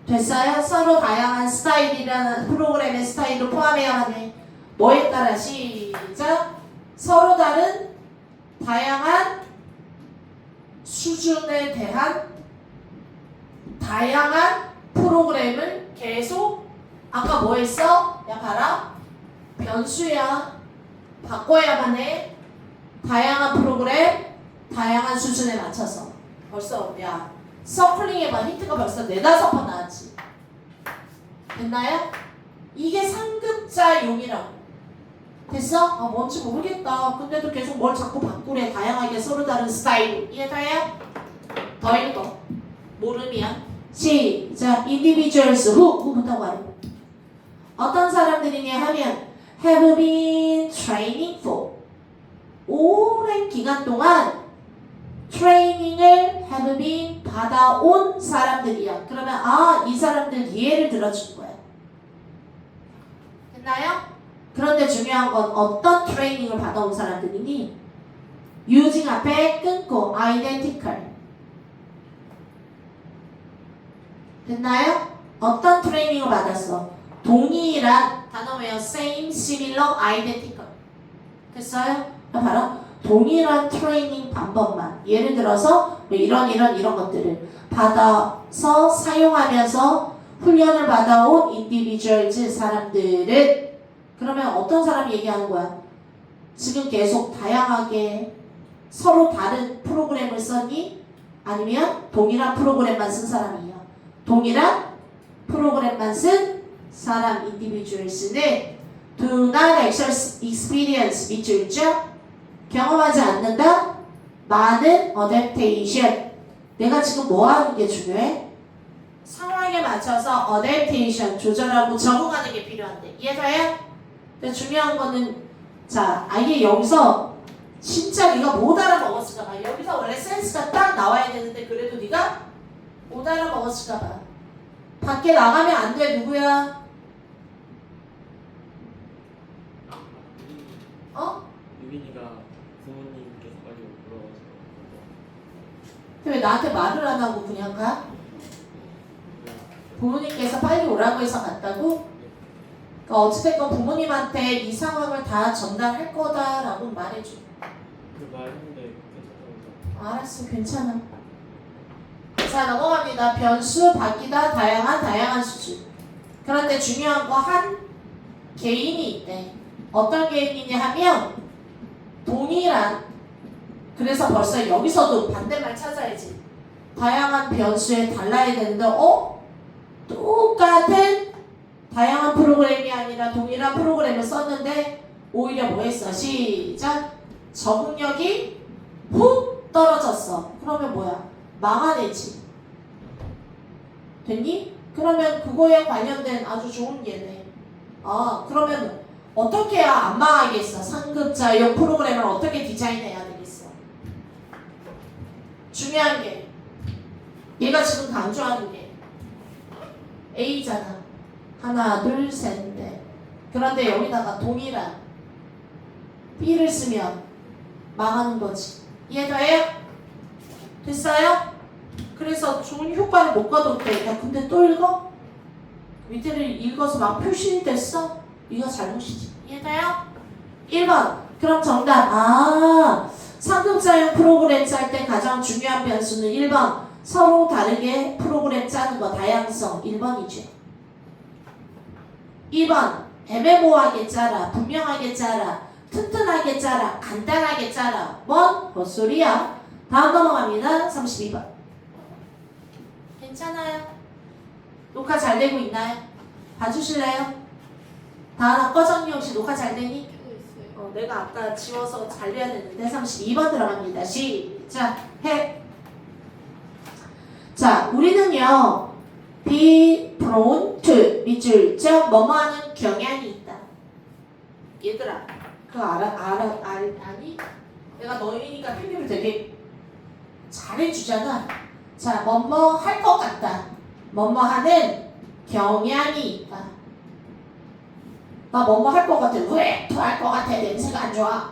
됐어요? 서로 다양한 스타일이라는 프로그램의 스타일을 포함해야 하네. 뭐에 따라 시작. 서로 다른 다양한 수준에 대한 다양한 프로그램을 계속 아까 뭐 했어? 야 봐라. 변수야. 바꿔야만 해. 다양한 프로그램, 다양한 수준에 맞춰서. 벌써 야 서플링해봐. 힌트가 벌써 4-5번 나왔지. 됐나요? 이게 상급자용이라고. 됐어? 아 뭔지 모르겠다. 근데도 계속 뭘 자꾸 바꾸래. 다양하게 서로 다른 스타일. 이해돼요? 더 읽어. 모름이야. 시작. individuals who부터 말해. 어떤 사람들이냐 하면 have been training for 오랜 기간 동안 트레이닝을 have been 받아온 사람들이야. 그러면 이 사람들 예를 들어준 거야. 됐나요? 그런데 중요한 건 어떤 트레이닝을 받아온 사람들이니? using 앞에 끊고 identical. 됐나요? 어떤 트레이닝을 받았어? 동일한 단어 외워. same, similar, identical. 됐어요? 바로 동일한 트레이닝 방법만. 예를 들어서 이런 것들을 받아서 사용하면서 훈련을 받아온 individuals 사람들은 그러면 어떤 사람이 얘기하는 거야? 지금 계속 다양하게 서로 다른 프로그램을 썼니? 아니면 동일한 프로그램만 쓴 사람이야? 동일한 프로그램만 쓴 사람 individuals는 do not experience 밑줄죠? 경험하지 않는다? 많은 adaptation. 내가 지금 뭐 하는 게 중요해? 상황에 맞춰서 adaptation 조절하고 적응하는 게 필요한데 이해가요? 근데 중요한 거는 자 아예 여기서 진짜 네가 못 알아먹었을까 봐. 여기서 원래 센스가 딱 나와야 되는데 그래도 네가 못 알아먹었을까 봐. 밖에 나가면 안 돼. 누구야? 어? 유빈이가 부모님께서 빨리 물어봐서 왜 나한테 말을 안 하고 그냥 가? 부모님께서 빨리 오라고 해서 갔다고? 그러니까 어찌됐건 부모님한테 이 상황을 다 전달할 거다라고 말해줘. 그 말했는데 괜찮다고 알았어, 괜찮아. 자, 넘어갑니다. 변수, 바뀌다, 다양한 수준. 그런데 중요한 거 한 개인이 있대. 어떤 개인이냐 하면 동일한, 그래서 벌써 여기서도 반대말 찾아야지. 다양한 변수에 달라야 되는데 똑같은 다양한 프로그램이 아니라 동일한 프로그램을 썼는데 오히려 뭐 했어? 시작! 적응력이 훅 떨어졌어. 그러면 뭐야? 망하네지. 됐니? 그러면 그거에 관련된 아주 좋은 예네. 그러면 어떻게 해야 안 망하겠어? 상급자용 프로그램을 어떻게 디자인해야 되겠어? 중요한 게 얘가 지금 강조하는 게 A잖아. 하나, 둘, 셋, 넷. 그런데 여기다가 동일한 B를 쓰면 망하는 거지. 이해돼요? 됐어요? 그래서 좋은 효과를 못 거뒀대. 야, 근데 또 읽어? 밑에를 읽어서 막 표시이 됐어? 이거 잘못이지. 이해돼요? 1번. 그럼 정답. 상급자용 프로그램 짤 때 가장 중요한 변수는 1번. 서로 다르게 프로그램 짜는 거 다양성 1번이죠. 2번. 애매모호하게 짜라. 분명하게 짜라. 튼튼하게 짜라. 간단하게 짜라. 뭔 헛소리야. 다음 넘어갑니다. 32번. 괜찮아요? 녹화 잘 되고 있나요? 봐주실래요? 다나 꺼정이 혹시 녹화 잘 되니? 내가 아까 지워서 잘 돼야 되는데 32번 들어갑니다. 시작 해. 자, 우리는요 be prone to 밑줄 즉 뭐뭐하는 경향이 있다. 얘들아 그거 아니? 내가 너희니까 편집을 되게 잘해주잖아. 자, 뭐뭐 할 것 같다. 뭐뭐 하는 경향이 있다. 나 뭐뭐 할 것 같아. 왜? 토할 것 같아. 냄새가 안 좋아.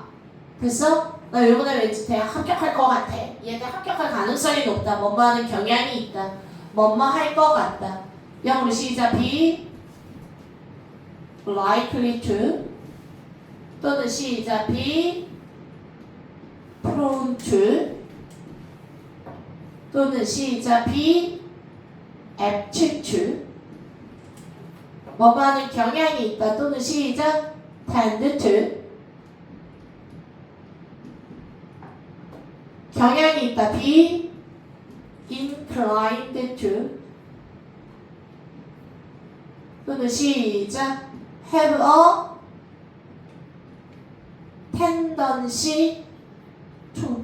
그래서 나 이번에 왠지 대학 합격할 것 같아. 얘가 합격할 가능성이 높다. 뭐뭐 하는 경향이 있다. 뭐뭐 할 것 같다. 영어로 시작. be likely to 또는 시작. be prone to 또는 시작. be apt to 뭐뭐 하는 경향이 있다. 또는 시작. tend to 경향이 있다. be inclined to 또는 시작. have a tendency to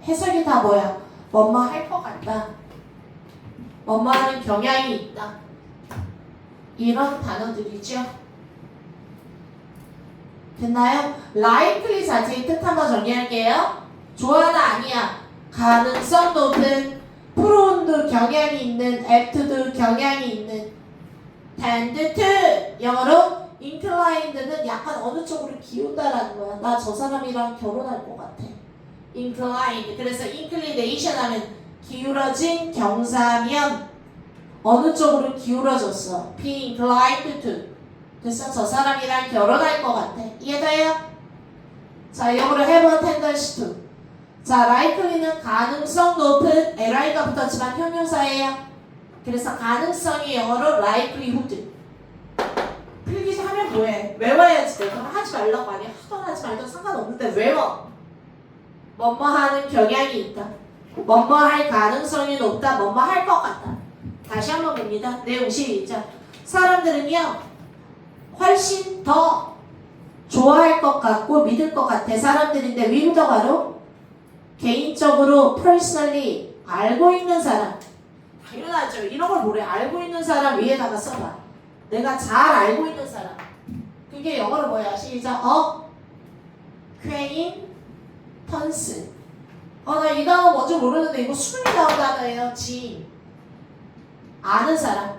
해석이 다 뭐야? 뭐뭐 할 것 같다. 뭐뭐 하는 경향이 있다. 이런 단어들이죠. 됐나요? likely 자체의 뜻 한번 정리할게요. 좋아나 아니야. 가능성 높은, 프론도 경향이 있는, apt도 경향이 있는, tend to 영어로 inclined는 약간 어느 쪽으로 기운다라는 거야. 나 저 사람이랑 결혼할 것 같아. inclined. 그래서 inclination 하면 기울어진 경사면 어느 쪽으로 기울어졌어. be inclined to. 그래서 저 사람이랑 결혼할 것 같아. 이해돼요? 자, 영어로 have a tendency to. 자, likely는 가능성 높은 li가 붙었지만 형용사예요. 그래서 가능성이 영어로 likelihood. 필기 하면 뭐해? 외워야지. 내가 하지 말라고 아니야. 하던 하지 말던 상관없는데 외워. 뭐뭐 하는 경향이 있다. 뭐뭐 할 가능성이 높다. 뭐뭐 할 것 같다. 다시 한번 봅니다. 내용 시작. 사람들은요 훨씬 더 좋아할 것 같고 믿을 것 같아. 사람들인데 위부더가로 개인적으로 personally 알고 있는 사람. 당연하죠. 이런 걸 뭐래? 알고 있는 사람 위에다가 써봐. 내가 잘 알고 있는 사람. 그게 영어로 뭐야? 시작. acquaintance. 나 이 단어 뭔지 모르는데 이거 수능에 나온 단어예요. 지인. 아는 사람.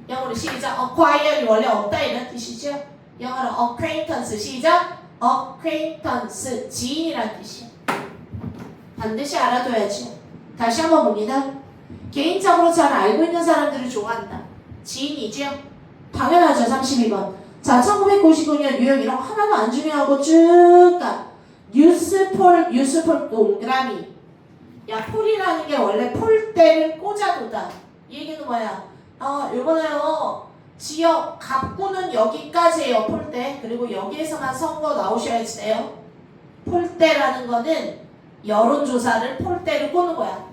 영어로 시작. acquire이 원래 없다 이런 뜻이죠. 영어로 acquaintance 시작. acquaintance 지인이란 뜻이야. 반드시 알아둬야지. 다시 한번 봅니다. 개인적으로 잘 알고 있는 사람들을 좋아한다. 지인이죠? 당연하죠. 32번. 자, 1999년 뉴욕 이런 거 하나도 안 중요하고 쭉 가. 유스폴 동그라미. 야, 폴이라는 게 원래 폴대를 꽂아두다. 이 얘기는 뭐야? 요거는요. 지역 갑구는 여기까지예요. 폴대. 그리고 여기에서만 선거 나오셔야지 돼요. 폴대라는 거는 여론조사를 폴대를 꽂는 거야.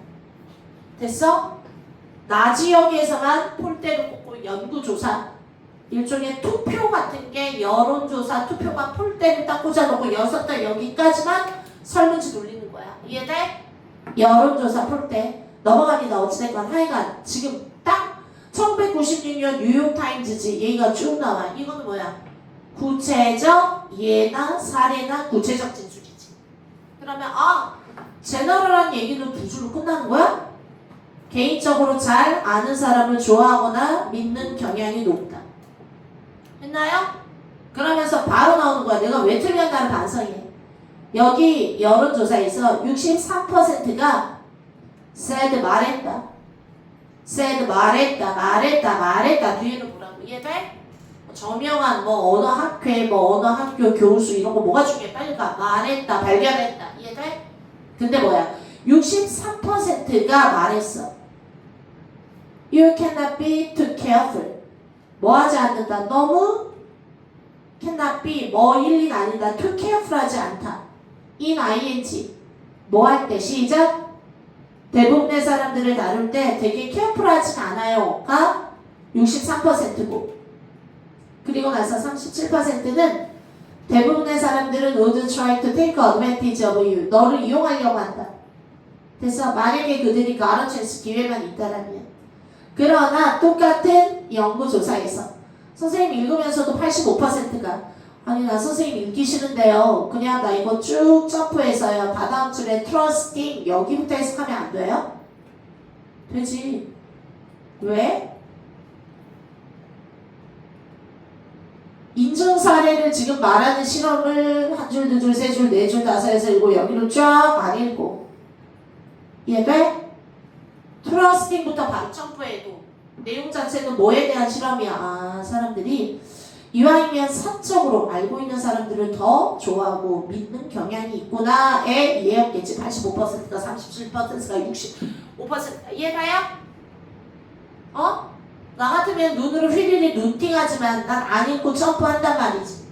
됐어? 나 지역에서만 폴대를 꽂고 연구조사. 일종의 투표 같은 게 여론조사 투표가 폴대를 딱 꽂아놓고 6달 여기까지만 설문지 돌리는 거야. 이해돼? 여론조사 폴대. 넘어갑니다. 어찌됐건 하여간 지금 딱 1996년 뉴욕타임즈지. 얘기가 쭉 나와. 이거는 뭐야? 구체적 예나 사례나 구체적 진술이지. 그러면 제너럴한 얘기는 두 줄로 끝나는 거야? 개인적으로 잘 아는 사람을 좋아하거나 믿는 경향이 높다. 했나요? 그러면서 바로 나오는 거야. 내가 왜 틀렸다는 반성해. 여기 여론조사에서 63%가 said 말했다. said 말했다. 뒤에는 뭐라고? 이해돼? 저명한 언어 학회, 언어 학교 교수 이런 거 뭐가 중요해? 빨리 가. 말했다, 발견했다. 이해돼? 근데 뭐야? 63%가 말했어. You cannot be too careful. 뭐 하지 않는다. 너무 cannot be 일인 아니다. too careful 하지 않다. in ing 뭐 할 때 시작. 대부분의 사람들을 다룰 때 되게 careful 하진 않아요가 63%고 그리고 나서 37%는 대부분의 사람들은 would try to take advantage of you. 너를 이용하려고 한다. 그래서 만약에 그들이 got a chance 기회만 있다라면 그러나 똑같은 연구조사에서 선생님 읽으면서도 85%가 아니 나 선생님 읽기 싫은데요. 그냥 나 이거 쭉 점프해서요. 다다음 줄에 trusting 여기부터 해석하면 안 돼요? 되지. 왜? 인증 사례를 지금 말하는 실험을 한 줄, 두 줄, 세 줄, 네 줄, 다섯에서 읽고 여기로 쫙 안 읽고 이해돼? 트러스팅부터 바로 점프해도 내용 자체는 뭐에 대한 실험이야? 아, 사람들이 이왕이면 사적으로 알고 있는 사람들을 더 좋아하고 믿는 경향이 있구나에 이해였겠지. 85%가 37%가 65%가 이해가요? 어? 나 같으면 눈으로 휘리리 눈팅하지만 난 안 읽고 점프한단 말이지.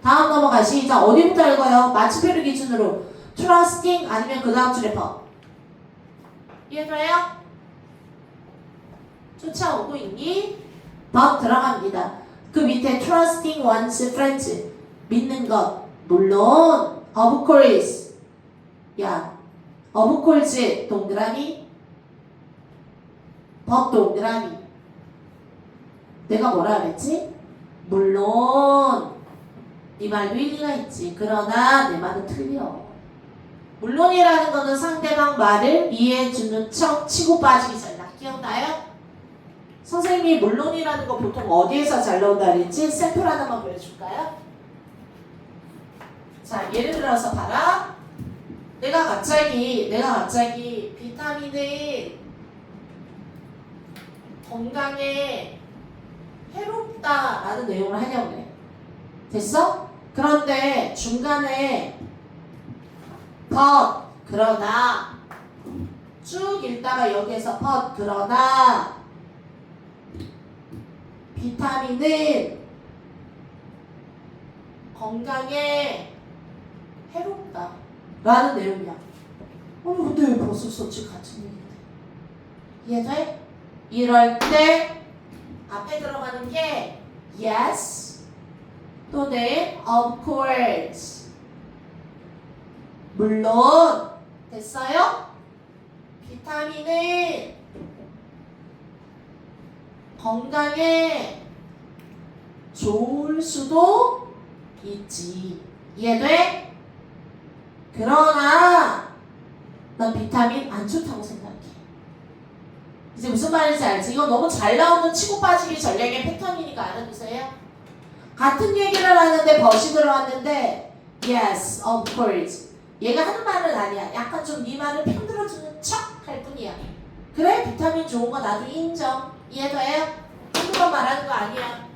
다음 넘어가. 시작. 어디부터 읽어요? 마침표를 기준으로 trusting 아니면 그 다음 줄에 버. 이해돼요? 쫓아오고 있니? 법 들어갑니다. 그 밑에 trusting one's friends 믿는 것 물론 of course 야 of course 동그라미 법 동그라미 내가 뭐라 그랬지? 물론 네 말도 일리가 있지. 그러나 내 말은 틀려. 물론이라는 거는 상대방 말을 이해해주는 척 치고 빠지기 전이다. 기억나요? 선생님이 물론이라는 거 보통 어디에서 잘 나온다 그랬지? 샘플 하나만 보여줄까요? 자, 예를 들어서 봐라. 내가 갑자기 비타민을 건강에 해롭다라는 내용을 하려고 해. 됐어? 그런데 중간에 but 그러나 쭉 읽다가 여기에서 but 그러나 비타민은 건강에 해롭다 라는 내용이야. 아니 근데 왜 벌써 썼지? 같은 얘기인데 이해돼? 이럴 때 앞에 들어가는 게 yes 또는 of course 물론 됐어요? 비타민은 건강에 좋을 수도 있지. 이해돼? 그러나 난 비타민 안 좋다고 생각해. 이제 무슨 말인지 알지? 이거 너무 잘 나오는 치고 빠지기 전략의 패턴이니까 알아두세요. 같은 얘기를 하는데 벗이 들어왔는데 yes, of course 얘가 하는 말은 아니야. 약간 좀 네 말을 편들어주는 척 할 뿐이야. 그래? 비타민 좋은 거 나도 인정. 이해돼요? 한두번 말하는 거 아니야.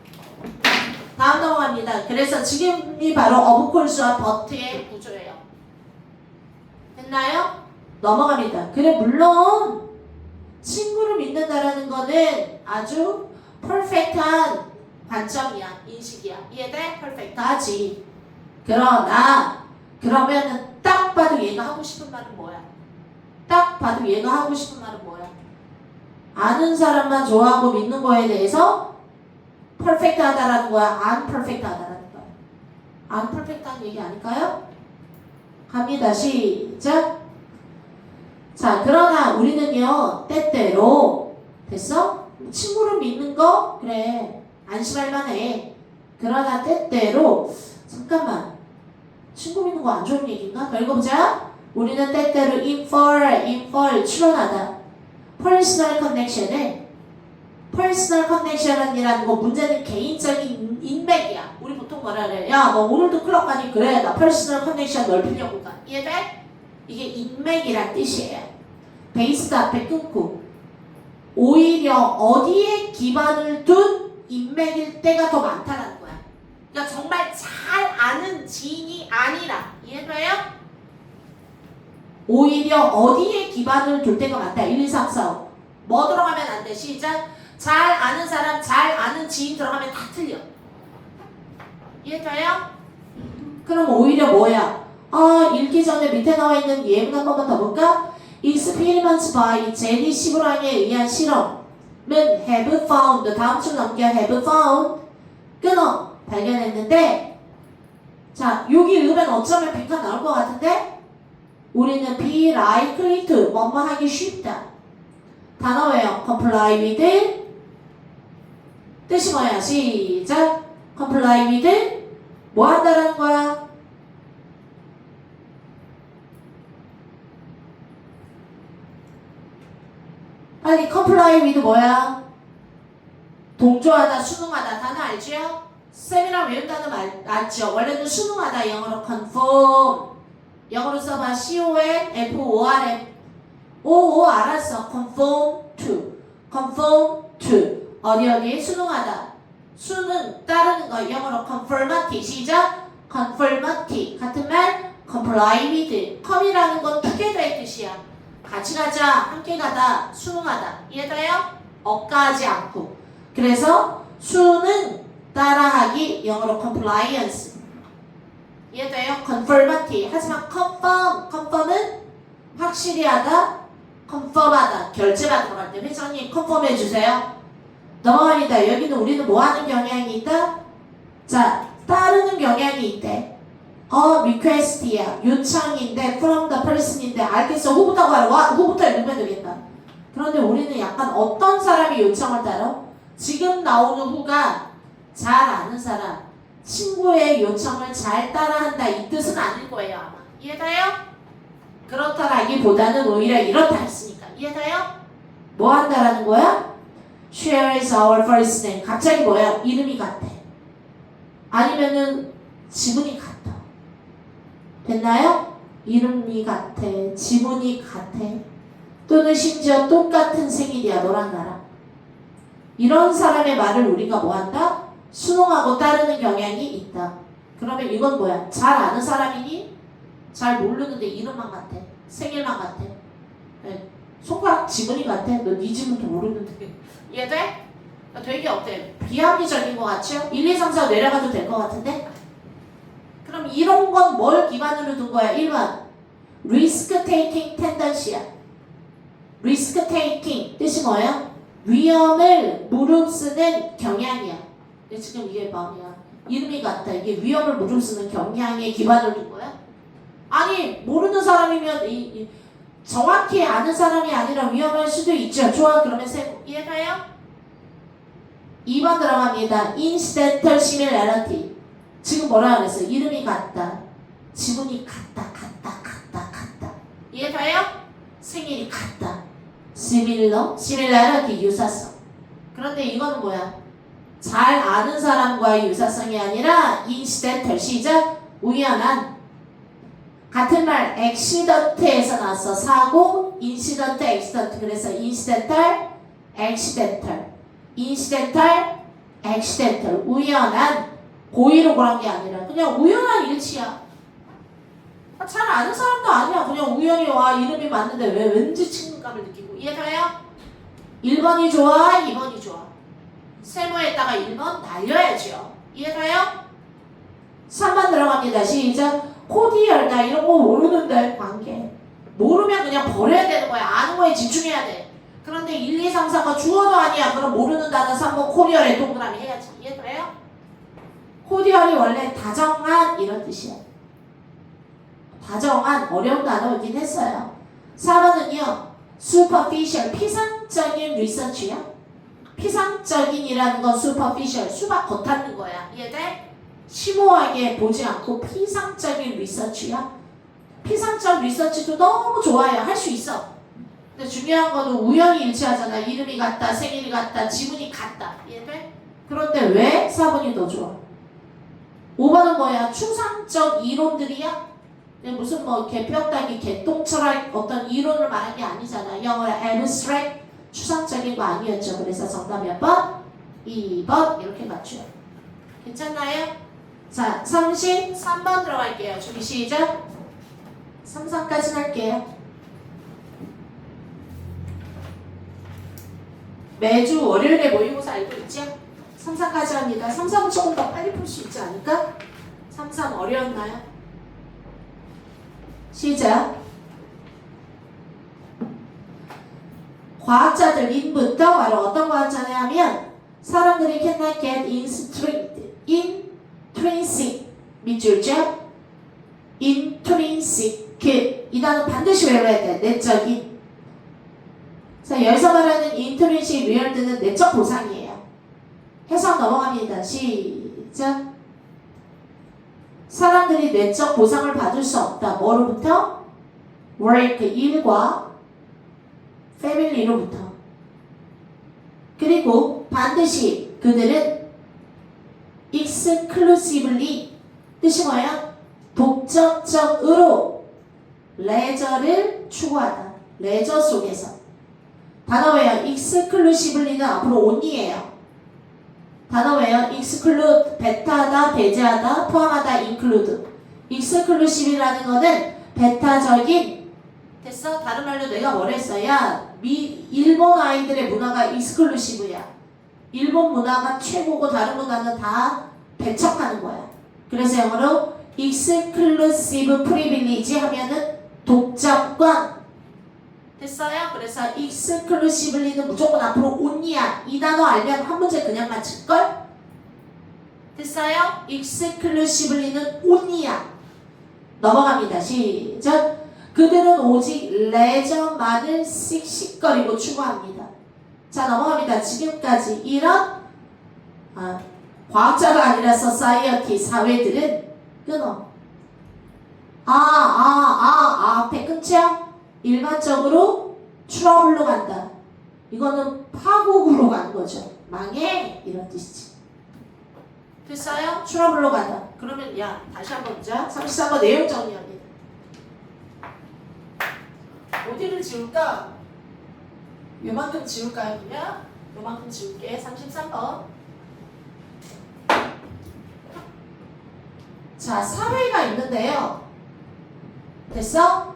다음 넘어갑니다. 그래서 지금이 바로 of course와 but의 구조예요. 됐나요? 넘어갑니다. 그래 물론 친구를 믿는다라는 거는 아주 퍼펙트한 관점이야. 인식이야. 이해돼? 퍼펙트하지. 그러나 그러면은 딱 봐도 얘가 하고 싶은 말은 뭐야? 딱 봐도 얘가 하고 싶은 말은 뭐야? 아는 사람만 좋아하고 믿는 거에 대해서 퍼펙트하다라는 거야? 안 퍼펙트하다라는 거야? 안 퍼펙트한 얘기 아닐까요? 갑니다. 시작. 자, 그러나 우리는요 때때로 됐어? 친구를 믿는 거 그래 안심할 만해. 그러나 때때로 잠깐만 친구 믿는 거 안 좋은 얘기인가? 더 읽어보자. 우리는 때때로 infer 추론하다. personal connection이라는 거 문제는 개인적인 인맥이야. 우리 보통 뭐라 그래? 야, 너 오늘도 클럽 가니? 그래, 나 personal connection 넓히려고 가. 이해돼? 이게 인맥이란 뜻이에요. 베이스 앞에 끊고 오히려 어디에 기반을 둔 인맥일 때가 더 많다는 거야. 그러니까 정말 잘 아는 지인이 아니라 이해돼요? 오히려 어디에 기반을 둘 때가 많다. 1, 2, 3, 4, 5. 뭐 들어가면 안 돼? 시작. 잘 아는 사람, 잘 아는 지인 들어가면 다 틀려. 이해돼요? 그럼 오히려 뭐야? 읽기 전에 밑에 나와 있는 예문 한 번만 더 볼까? Experiments by 제니 시브랑에 의한 실험은 have found, 다음 줄 넘겨 have found, 끊어, 발견했는데 자, 여기 으면 어쩌면 빈칸 나올 것 같은데 우리는 be likely to, 뭐뭐 하기 쉽다. 단어 외워. comply with 뜻이 뭐야? 시작. comply with 뭐 한다라는 거야? 빨리 comply with 뭐야? 동조하다, 순응하다. 단어 알지요? 쌤이랑 외운다는 말 맞죠? 원래는 순응하다 영어로 conform. 영어로 써봐. C-O-N-F-O-R-M. O 알았어. conform to. conform to. 어디에 순응하다. 순응 따르는 거 영어로 conformity. 시작. conformity. 같은 말 comply with. come이라는 건 together의 뜻이야. 같이 가자, 함께 가다, 순응하다. 이해돼요? 억까지 않고. 그래서 순응 따라하기 영어로 compliance. 이해돼요? conformity. 하지만 confirm은 확실히 하다, confirm하다, 결제받으러 갈 때 회장님 confirm 해주세요. 넘어갑니다. 여기는 우리는 뭐 하는 경향이 있다? 자, 따르는 경향이 있대. request이야. 요청인데 from the person인데 알겠어. 후부터 가라. 후부터 읽으면 되겠다. 그런데 우리는 약간 어떤 사람이 요청을 따라? 지금 나오는 후가 잘 아는 사람, 친구의 요청을 잘 따라한다 이 뜻은 아닐 거예요 아마. 이해돼요? 그렇다라기보다는 오히려 이렇다 했으니까. 이해돼요? 뭐 한다라는 거야? Share is our first name. 갑자기 뭐야? 이름이 같아. 아니면은 지문이 같아. 됐나요? 이름이 같아. 지문이 같아. 또는 심지어 똑같은 생일이야. 너랑 나랑. 이런 사람의 말을 우리가 뭐한다? 순응하고 따르는 경향이 있다. 그러면 이건 뭐야? 잘 아는 사람이니? 잘 모르는데 이름만 같아. 생일만 같아. 네. 손가락 지문이 같아. 너 네 지문도 모르는데. 이해돼? 되게 어때? 비합리적인 것 같죠? 1, 2, 3, 4 내려가도 될 것 같은데? 그럼 이런 건 뭘 기반으로 둔 거야? 1번 risk taking tendency야. risk taking 뜻이 뭐야? 위험을 무릅쓰는 경향이야. 근데 지금 이게 뭐야? 이름이 같다. 이게 위험을 무릅쓰는 경향에 기반을 둔 거야? 아니 모르는 사람이면 정확히 아는 사람이 아니라 위험할 수도 있죠. 좋아. 그러면 이해가요? 2번 들어갑니다. incidental similarity. 지금 뭐라 그랬어요? 이름이 같다. 지문이 같다. 이해가요? 생일이 같다. similarity 유사성. 그런데 이거는 뭐야? 잘 아는 사람과의 유사성이 아니라 incidental 시작 우연한. 같은 말 accident에서 나왔어. 사고 incident, accident. 그래서 incidental, accidental 우연한. 고의로 그런 게 아니라 그냥 우연한 일치야. 잘 아는 사람도 아니야. 그냥 우연히 와 이름이 맞는데 왜 왠지 친근감을 느끼고. 이해가요? 1번이 좋아? 2번이 좋아? 세모에다가 1번 날려야죠. 이해가요? 3번 들어갑니다. 시작. 코디얼 나 이런 거 모르는데 관계. 모르면 그냥 버려야 되는 거야. 아는 거에 집중해야 돼. 그런데 1, 2, 3, 4가 주어도 아니야. 그럼 모르는 단어 3번 코디얼에 동그라미 해야지. 이해가요? 코디얼이 원래 다정한 이런 뜻이야. 다정한 어려운 단어이긴 했어요. 4번은요. superficial 피상적인 리서치야. 피상적인이라는 건 superficial 수박 겉핥는 거야. 이해돼? 심오하게 보지 않고 피상적인 리서치야. 피상적 리서치도 너무 좋아요. 할 수 있어. 근데 중요한 거는 우연히 일치하잖아. 이름이 같다, 생일이 같다, 지문이 같다. 이해돼? 그런데 왜 4번이 더 좋아? 5번은 뭐야? 추상적 이론들이야? 무슨 뭐 개벽다기, 개똥철학 어떤 이론을 말한 게 아니잖아. 영어로 abstract 추상적인 거 아니었죠. 그래서 정답 몇 번? 2번 이렇게 맞춰요. 괜찮나요? 자, 33번 들어갈게요. 준비 시작. 33까지 할게요. 매주 월요일에 모의고사 알고 있죠? 33까지 합니다. 33은 조금 더 빨리 풀 수 있지 않을까? 33 어려웠나요? 시작. 과학자들 인부터 바로 어떤 과학자냐 하면 사람들이 cannot get intrinsic 밑줄죠? intrinsic 이 단어 반드시 외워야 돼. 내적인. 자, 여기서 말하는 intrinsic reward는 내적 보상이에요. 해석 넘어갑니다. 시작. 사람들이 내적 보상을 받을 수 없다. 뭐로부터? work, 일과 family로부터. 그리고 반드시 그들은 exclusively, 뜻이 뭐예요? 독점적으로 레저를 추구하다. 레저 속에서. 단어 외요. exclusively는 앞으로 only예요. 단어 외요. exclude, 배타하다, 배제하다, 포함하다, include. exclusive이라는 거는 배타적인, 됐어? 다른 말로 내가 뭘 했어야? 일본 아이들의 문화가 exclusive야. 일본 문화가 최고고 다른 문화는 다 배척하는 거야. 그래서 영어로 exclusive privilege 하면은 독점권. 됐어요? 그래서 exclusively는 무조건 앞으로 only야. 이 단어 알면 한 문제 그냥 맞힐걸? 됐어요? exclusively는 only야. 넘어갑니다. 시작. 그들은 오직 레저만을 씩씩거리고 추구합니다. 자, 넘어갑니다. 지금까지 이런 과학자가 아니라 society, 사회들은 끊어. 앞에 끊죠? 일반적으로 트러블로 간다. 이거는 파국으로 가는 거죠. 망해! 이런 뜻이지. 됐어요? 트러블로 가다. 그러면 다시 한번 보자. 33번 내용 정리합니다. 어디를 지울까? 요만큼 지울까요? 그냥? 요만큼 지울게. 33번. 자, 사회가 있는데요. 됐어?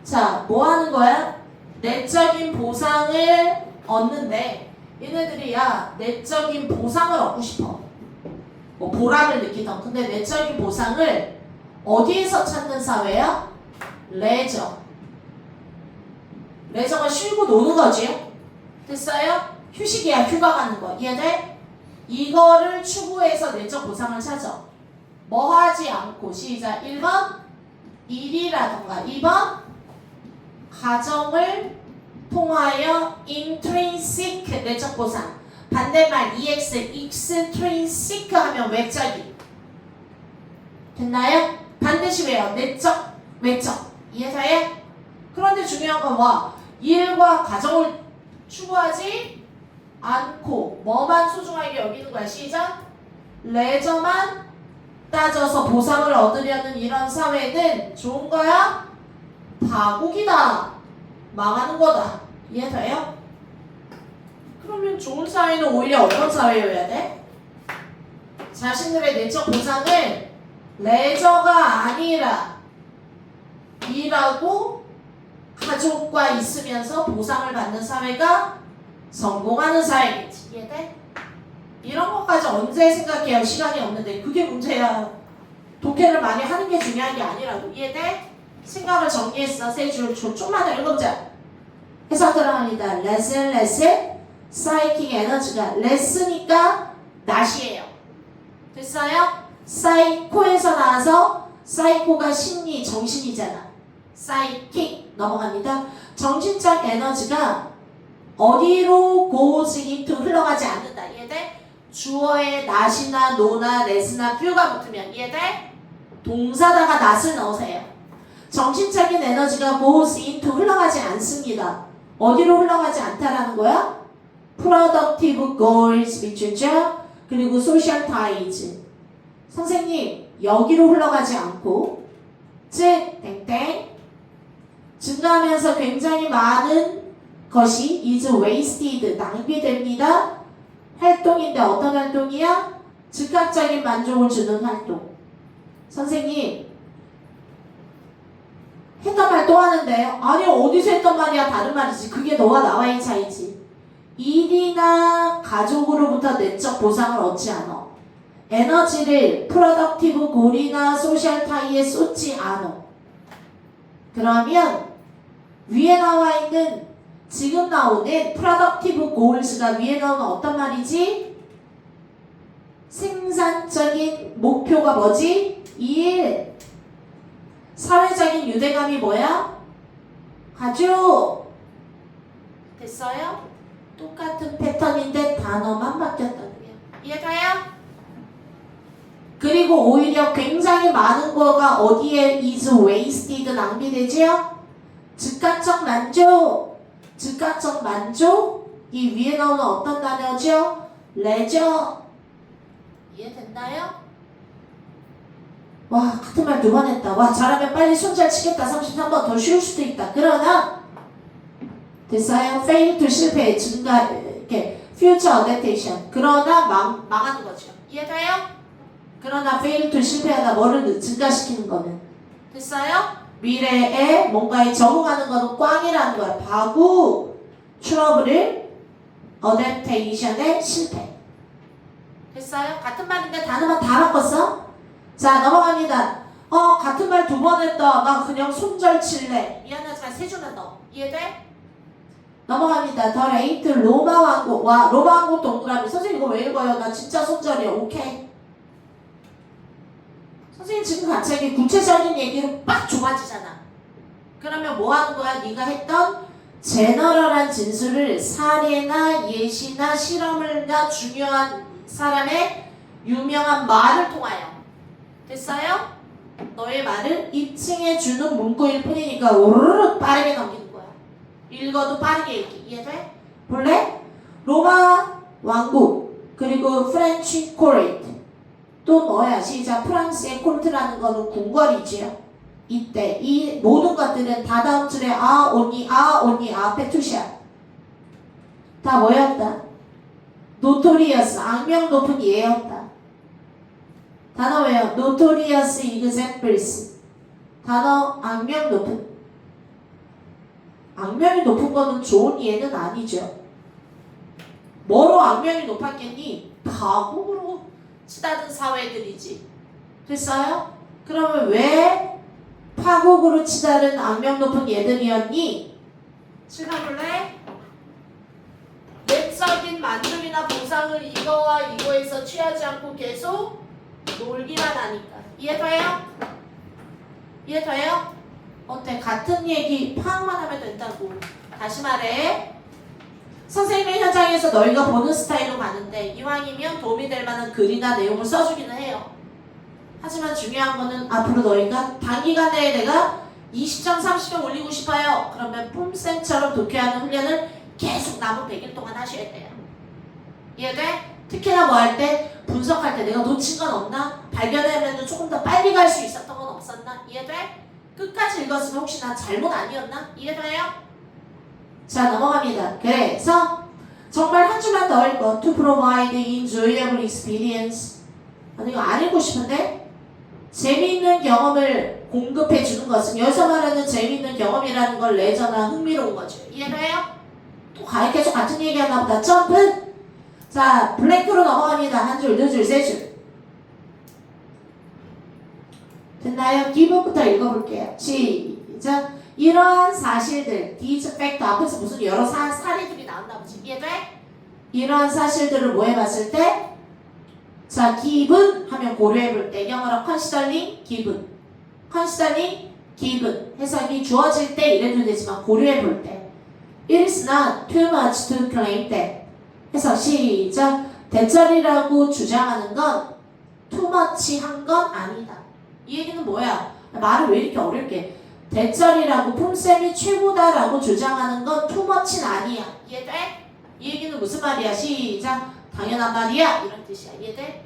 자, 뭐 하는 거야? 내적인 보상을 얻는데 얘네들이 내적인 보상을 얻고 싶어. 뭐 보람을 느끼던. 근데 내적인 보상을 어디에서 찾는 사회야? 레저. 레저가 쉬고 노는 거지. 됐어요? 휴식이야. 휴가 가는 거. 이해돼? 이거를 추구해서 내적 보상을 찾아. 뭐 하지 않고. 시작. 1번 일이라던가 2번 가정을 통하여 intrinsic 내적 보상. 반대말 ex extrinsic 하면 외적인. 됐나요? 반드시 왜요? 내적, 외적. 이해돼요? 그런데 중요한 건 뭐? 일과 가정을 추구하지 않고 뭐만 소중하게 여기는 거야. 시작. 레저만 따져서 보상을 얻으려는 이런 사회는 좋은 거야? 파국이다. 망하는 거다. 이해돼요? 그러면 좋은 사회는 오히려 어떤 사회여야 돼? 자신들의 내적 보상을 레저가 아니라 일하고 가족과 있으면서 보상을 받는 사회가 성공하는 사회겠지. 이해돼? 이런 것까지 언제 생각해요? 시간이 없는데. 그게 문제야. 독해를 많이 하는 게 중요한 게 아니라고. 이해돼? 생각을 정리했어. 세 줄. 좀만 더 읽어보자. 해석 들어갑니다. 레슨 사이킹 에너지가 레스니까 낫이에요. 됐어요? 사이코에서 나와서 사이코가 심리, 정신이잖아. 사이킹 넘어갑니다. 정신적 에너지가 어디로 goes into 흘러가지 않는다. 이해돼? 주어에 not이나 no나 let나 뷰가 붙으면 이해돼? 동사다가 not을 넣으세요. 정신적인 에너지가 goes into 흘러가지 않습니다. 어디로 흘러가지 않다라는 거야? productive goals 밑줄죠? 그리고 social ties. 선생님 여기로 흘러가지 않고 즉 땡땡 증가하면서 굉장히 많은 것이 is wasted 낭비됩니다. 활동인데 어떤 활동이야? 즉각적인 만족을 주는 활동. 선생님 했던 말 또 하는데요. 아니 어디서 했던 말이야. 다른 말이지. 그게 너와 나와의 차이지. 일이나 가족으로부터 내적 보상을 얻지 않아. 에너지를 프로덕티브 골이나 소셜 타이에 쏟지 않아. 그러면 위에 나와 있는 지금 나오는 프로덕티브 골스가 위에 나오는 어떤 말이지? 생산적인 목표가 뭐지? 일. 사회적인 유대감이 뭐야? 가족. 됐어요? 똑같은 패턴인데 단어만 바뀌었다고요. 이해가요? 그리고 오히려 굉장히 많은 거가 어디에 is wasted 낭비되지요? 즉각적 만족. 즉각적 만족. 이 위에 나오는 어떤 단어죠? 레저. 이해됐나요? 와, 같은 말 두 번 했다. 와, 잘하면 빨리 손 잘 치겠다. 33번 더 쉬울 수도 있다. 그러나 됐어요? fail to 실패 증가 이렇게 future adaptation. 그러나 망하는 거죠. 이해돼요? 그러나 fail to 실패하다 뭐를 증가시키는 거는 됐어요? 미래에 뭔가에 적응하는 거는 꽝이라는 거야. 바구 트러블을 adaptation의 실패. 됐어요? 같은 말인데 단어만 다 바꿨어? 자, 넘어갑니다. 같은 말 두 번 했다. 나 그냥 손절 칠래. 미안하지만 세 줄만 넣어. 이해돼? 넘어갑니다. 더 레이트 로마 왕국. 와, 로마 왕국 동그라미. 선생님 이거 왜 읽어요? 나 진짜 손절이야. 오케이. 선생님 지금 갑자기 구체적인 얘기로 빡 좁아지잖아. 그러면 뭐 하는 거야? 네가 했던 제너럴한 진술을 사례나 예시나 실험을나 중요한 사람의 유명한 말을 통하여 됐어요? 너의 말을 입증해주는 문구일 뿐이니까 오르르 빠르게 넘기는 거야. 읽어도 빠르게 읽기. 이해돼? 볼래? 로마 왕국 그리고 프렌치 코르트 또 뭐야? 시작. 프랑스의 콜트라는 거는 궁궐이지요. 이때 이 모든 것들은 다 다음 줄에 오니 페투샤 다 뭐였다? 노토리어스 악명 높은 예였다. 단어 왜요? notorious examples. 단어 악명 높은. 악명이 높은 거는 좋은 예는 아니죠. 뭐로 악명이 높았겠니? 파국으로 치닫은 사회들이지. 됐어요? 그러면 왜 파국으로 치닫은 악명 높은 예들이었니? 실감을래? 내적인 만족이나 보상을 이거와 이거에서 취하지 않고 계속 놀기만 하니까. 이해돼요? 이해돼요? 어때? 같은 얘기 파악만 하면 된다고. 다시 말해. 선생님의 현장에서 너희가 보는 스타일로 가는데 이왕이면 도움이 될 만한 글이나 내용을 써주기는 해요. 하지만 중요한 거는 앞으로 너희가 단기간 내에 내가 20점, 30점 올리고 싶어요. 그러면 뿜쌤처럼 독해하는 훈련을 계속 남은 100일 동안 하셔야 돼요. 이해돼? 특히나 뭐 할 때 분석할 때 내가 놓친 건 없나? 발견하면 조금 더 빨리 갈 수 있었던 건 없었나? 이해돼? 끝까지 읽었으면 혹시 나 잘못 아니었나? 이해돼요? 자, 넘어갑니다. 그래서 정말 한 줄만 더 읽어. To provide enjoyable experience. 이거 안 읽고 싶은데? 재미있는 경험을 공급해 주는 것은 여기서 말하는 재미있는 경험이라는 걸 레저나 흥미로운 거죠. 이해돼요? 또 계속 같은 얘기 하나 보다. 점프! 자, 블랙으로 넘어갑니다. 한 줄, 두 줄, 세 줄. 됐나요? 기본부터 읽어볼게요. 시작. 이러한 사실들, these fact 앞에서 무슨 여러 사례들이 나온다 보지. 이해돼? 이러한 사실들을 뭐 해봤을 때? 자, given 하면 고려해볼 때 영어로 considering given. considering given 해석이 주어질 때 이래도 되지만 고려해볼 때 it is not too much to claim that 해서 시작. 대절이라고 주장하는 건 too much 한 건 아니다. 이 얘기는 뭐야? 말을 왜 이렇게 어렵게 대절이라고 폼쌤이 최고다라고 주장하는 건 too much는 아니야. 이해돼? 이 얘기는 무슨 말이야? 시작. 당연한 말이야. 이런 뜻이야. 이해돼?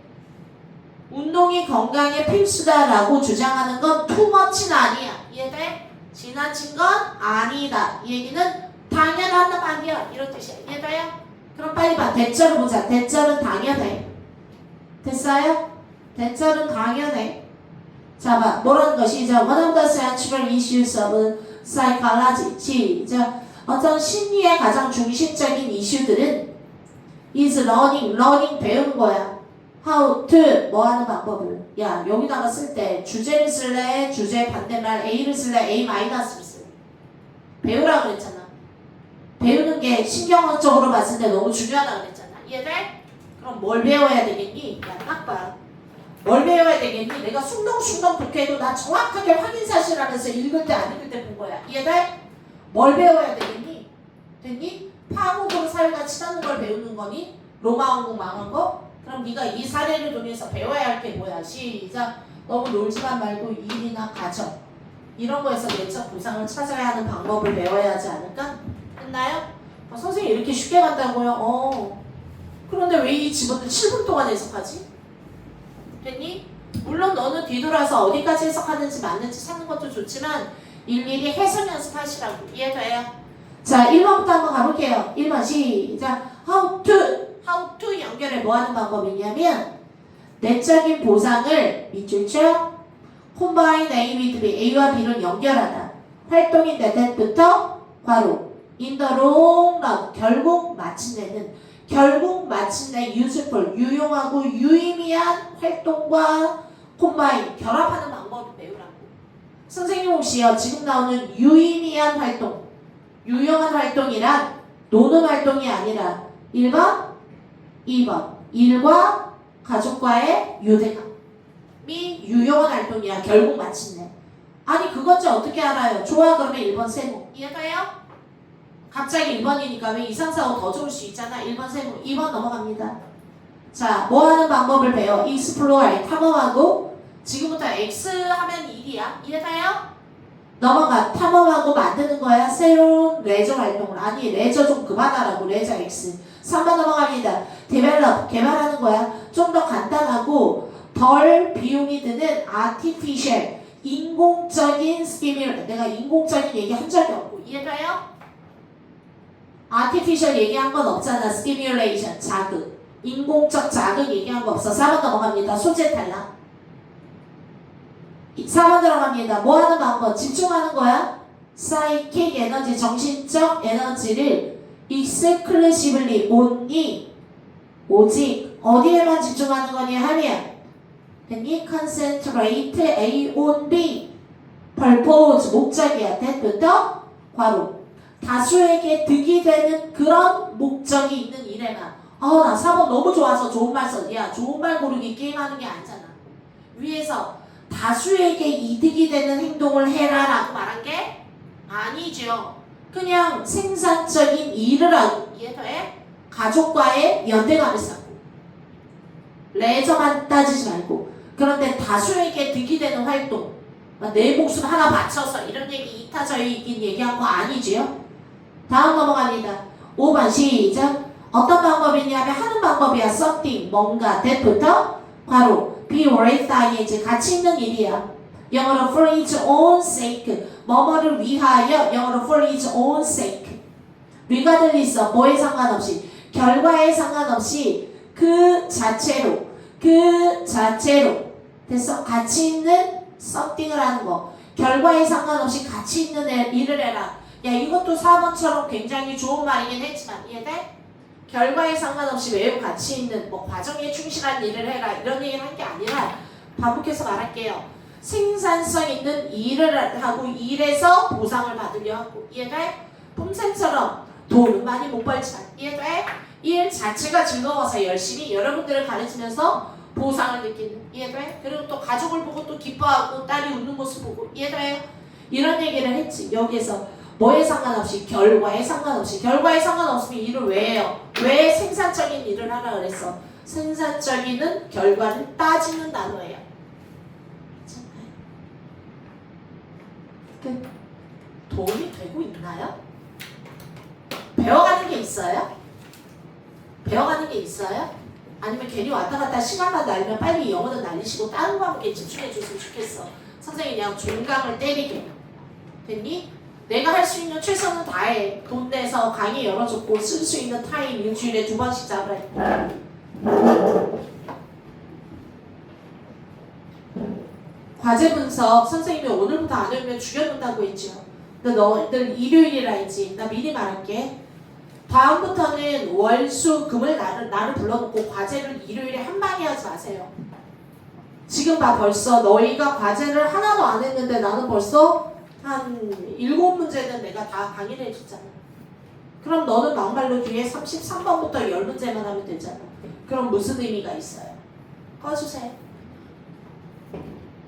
운동이 건강에 필수다라고 주장하는 건 too much는 아니야. 이해돼? 지나친 건 아니다. 이 얘기는 당연한 말이야. 이런 뜻이야. 이해돼요? 그럼 빨리 봐. 대절을 보자. 대절은 당연해. 됐어요? 대절은 당연해. 자, 봐. 뭐라는 것이 시작. One of the central issues of psychology. 시작. 어떤 심리의 가장 중심적인 이슈들은 is learning. learning 배우는 거야. how to 뭐 하는 방법을. 야, 여기다가 쓸 때 주제를 쓸래? 주제 반대말 A를 쓸래? A 마이너스를 쓸래? 배우라고 그랬잖아. 배우는 게 신경학적으로 봤을 때 너무 중요하다고 그랬잖아. 이해돼? 그럼 뭘 배워야 되겠니? 야, 딱 봐. 뭘 배워야 되겠니? 내가 숭덩숭덩 독해도 나 정확하게 확인 사실하면서 읽을 때 안 읽을 때 본 거야. 이해돼? 뭘 배워야 되겠니? 됐니? 파국으로 사회가 치닫는 걸 배우는 거니? 로마 왕국 망한 거? 그럼 네가 이 사례를 통해서 배워야 할 게 뭐야? 시작. 너무 놀지만 말고 일이나 가정 이런 거에서 내적 보상을 찾아야 하는 방법을 배워야 하지 않을까? 됐나요? 선생님 이렇게 쉽게 간다고요? 그런데 왜 이 지문을 7분 동안 해석하지? 됐니? 물론 너는 뒤돌아서 어디까지 해석하는지 맞는지 찾는 것도 좋지만 일일이 해석 연습하시라고. 이해돼요? 자, 1번부터 한번 가볼게요. 1번 시작. How to 연결해 뭐 하는 방법이냐면 내적인 보상을 밑줄 쳐 combine A with B, A와 B를 연결하다. 활동인데 that부터 괄호 in the long run, 결국 마침내 useful, 유용하고 유의미한 활동과 combine, 결합하는 방법을 배우라고. 선생님 혹시요 지금 나오는 유의미한 활동, 유용한 활동이란 노는 활동이 아니라 1번, 2번 일과 가족과의 유대감이 유용한 활동이야. 결국 마침내. 아니 그것지 어떻게 알아요? 좋아 그러면 1번 세모. 이해가요? 갑자기 1번이니까 왜 이상사고 더 좋을 수 있잖아. 1번 세모. 2번 넘어갑니다. 자, 뭐 하는 방법을 배워? explore, 탐험하고 지금부터 X 하면 1이야. 이해가요? 넘어가. 탐험하고 만드는 거야. 새로운 레저 활동을. 아니 레저 좀 그만하라고. 레저 X. 3번 넘어갑니다. develop, 개발하는 거야. 좀 더 간단하고 덜 비용이 드는 artificial, 인공적인 stimulus. 내가 인공적인 얘기 한 적이 없고. 이해가요? artificial 얘기한 건 없잖아. stimulation, 자극. 인공적 자극 얘기한 거 없어. 4번 넘어갑니다. 소재 탈락. 4번 들어갑니다. 뭐 하는 방법? 집중하는 거야. psychic 에너지, 정신적 에너지를 exclusively, only, 오직 어디에만 집중하는 거니 하면 됐니? concentrate A on B, purpose, 목적이야. that부터 괄호 다수에게 득이 되는 그런 목적이 있는 일에만. 나 4번 너무 좋아서 좋은 말 써. 야, 좋은 말 고르기 게임하는 게 아니잖아. 위에서 다수에게 이득이 되는 행동을 해라 라고 말한 게 아니죠. 그냥 생산적인 일을 하고. 이해돼? 가족과의 연대감을 쌓고 레저만 따지지 말고. 그런데 다수에게 득이 되는 활동, 내 목숨 하나 바쳐서 이런 얘기 이타저이긴 얘기한 거 아니지요? 다음 넘어갑니다. 5번 시작. 어떤 방법이냐면 하는 방법이야. something, 뭔가. that부터 바로 be worth ing, 가치 있는 일이야. 영어로 for its own sake, 뭐뭐를 위하여. 영어로 for its own sake. regardless, 뭐에 상관없이, 결과에 상관없이 그 자체로 됐어? 가치 있는 something을 하는 거. 결과에 상관없이 가치 있는 일을 해라. 야, 이것도 4번처럼 굉장히 좋은 말이긴 했지만 이해돼? 결과에 상관없이 매우 가치 있는 과정에 충실한 일을 해라 이런 얘기를 한 게 아니라 반복해서 말할게요. 생산성 있는 일을 하고 일에서 보상을 받으려 하고. 이해돼? 폼쌤처럼 돈은 많이 못 벌지만 이해돼? 일 자체가 즐거워서 열심히 여러분들을 가르치면서 보상을 느끼는. 이해돼? 그리고 또 가족을 보고 또 기뻐하고 딸이 웃는 모습 보고. 이해돼요? 이런 얘기를 했지. 여기에서 뭐에 상관없이, 결과에 상관없이. 결과에 상관없으면 일을 왜 해요? 왜 생산적인 일을 하라 그랬어? 생산적인은 결과를 따지는 단어예요. 도움이 되고 있나요? 배워가는 게 있어요? 배워가는 게 있어요? 아니면 괜히 왔다 갔다 시간만 날면 빨리 영어는 날리시고 다른 과목에 집중해 줬으면 좋겠어. 선생님이 그냥 종강을 때리게. 됐니? 내가 할 수 있는 최선은 다해. 돈 내서 강의 열어줬고 쓸 수 있는 타임 일주일에 2번씩 잡으라. 과제 분석 선생님이 오늘부터 안 외우면 죽여놓는다고 했죠. 근데 너희들 일요일이라 했지. 나 미리 말할게. 다음부터는 월, 수, 금을 나를 불러놓고 과제를 일요일에 한 방에 하지 마세요. 지금 봐 벌써 너희가 과제를 하나도 안 했는데 나는 벌써 한 7문제는 내가 다 강의를 해줬잖아. 그럼 너는 막말로 뒤에 33번부터 10문제만 하면 되잖아. 그럼 무슨 의미가 있어요? 꺼주세요.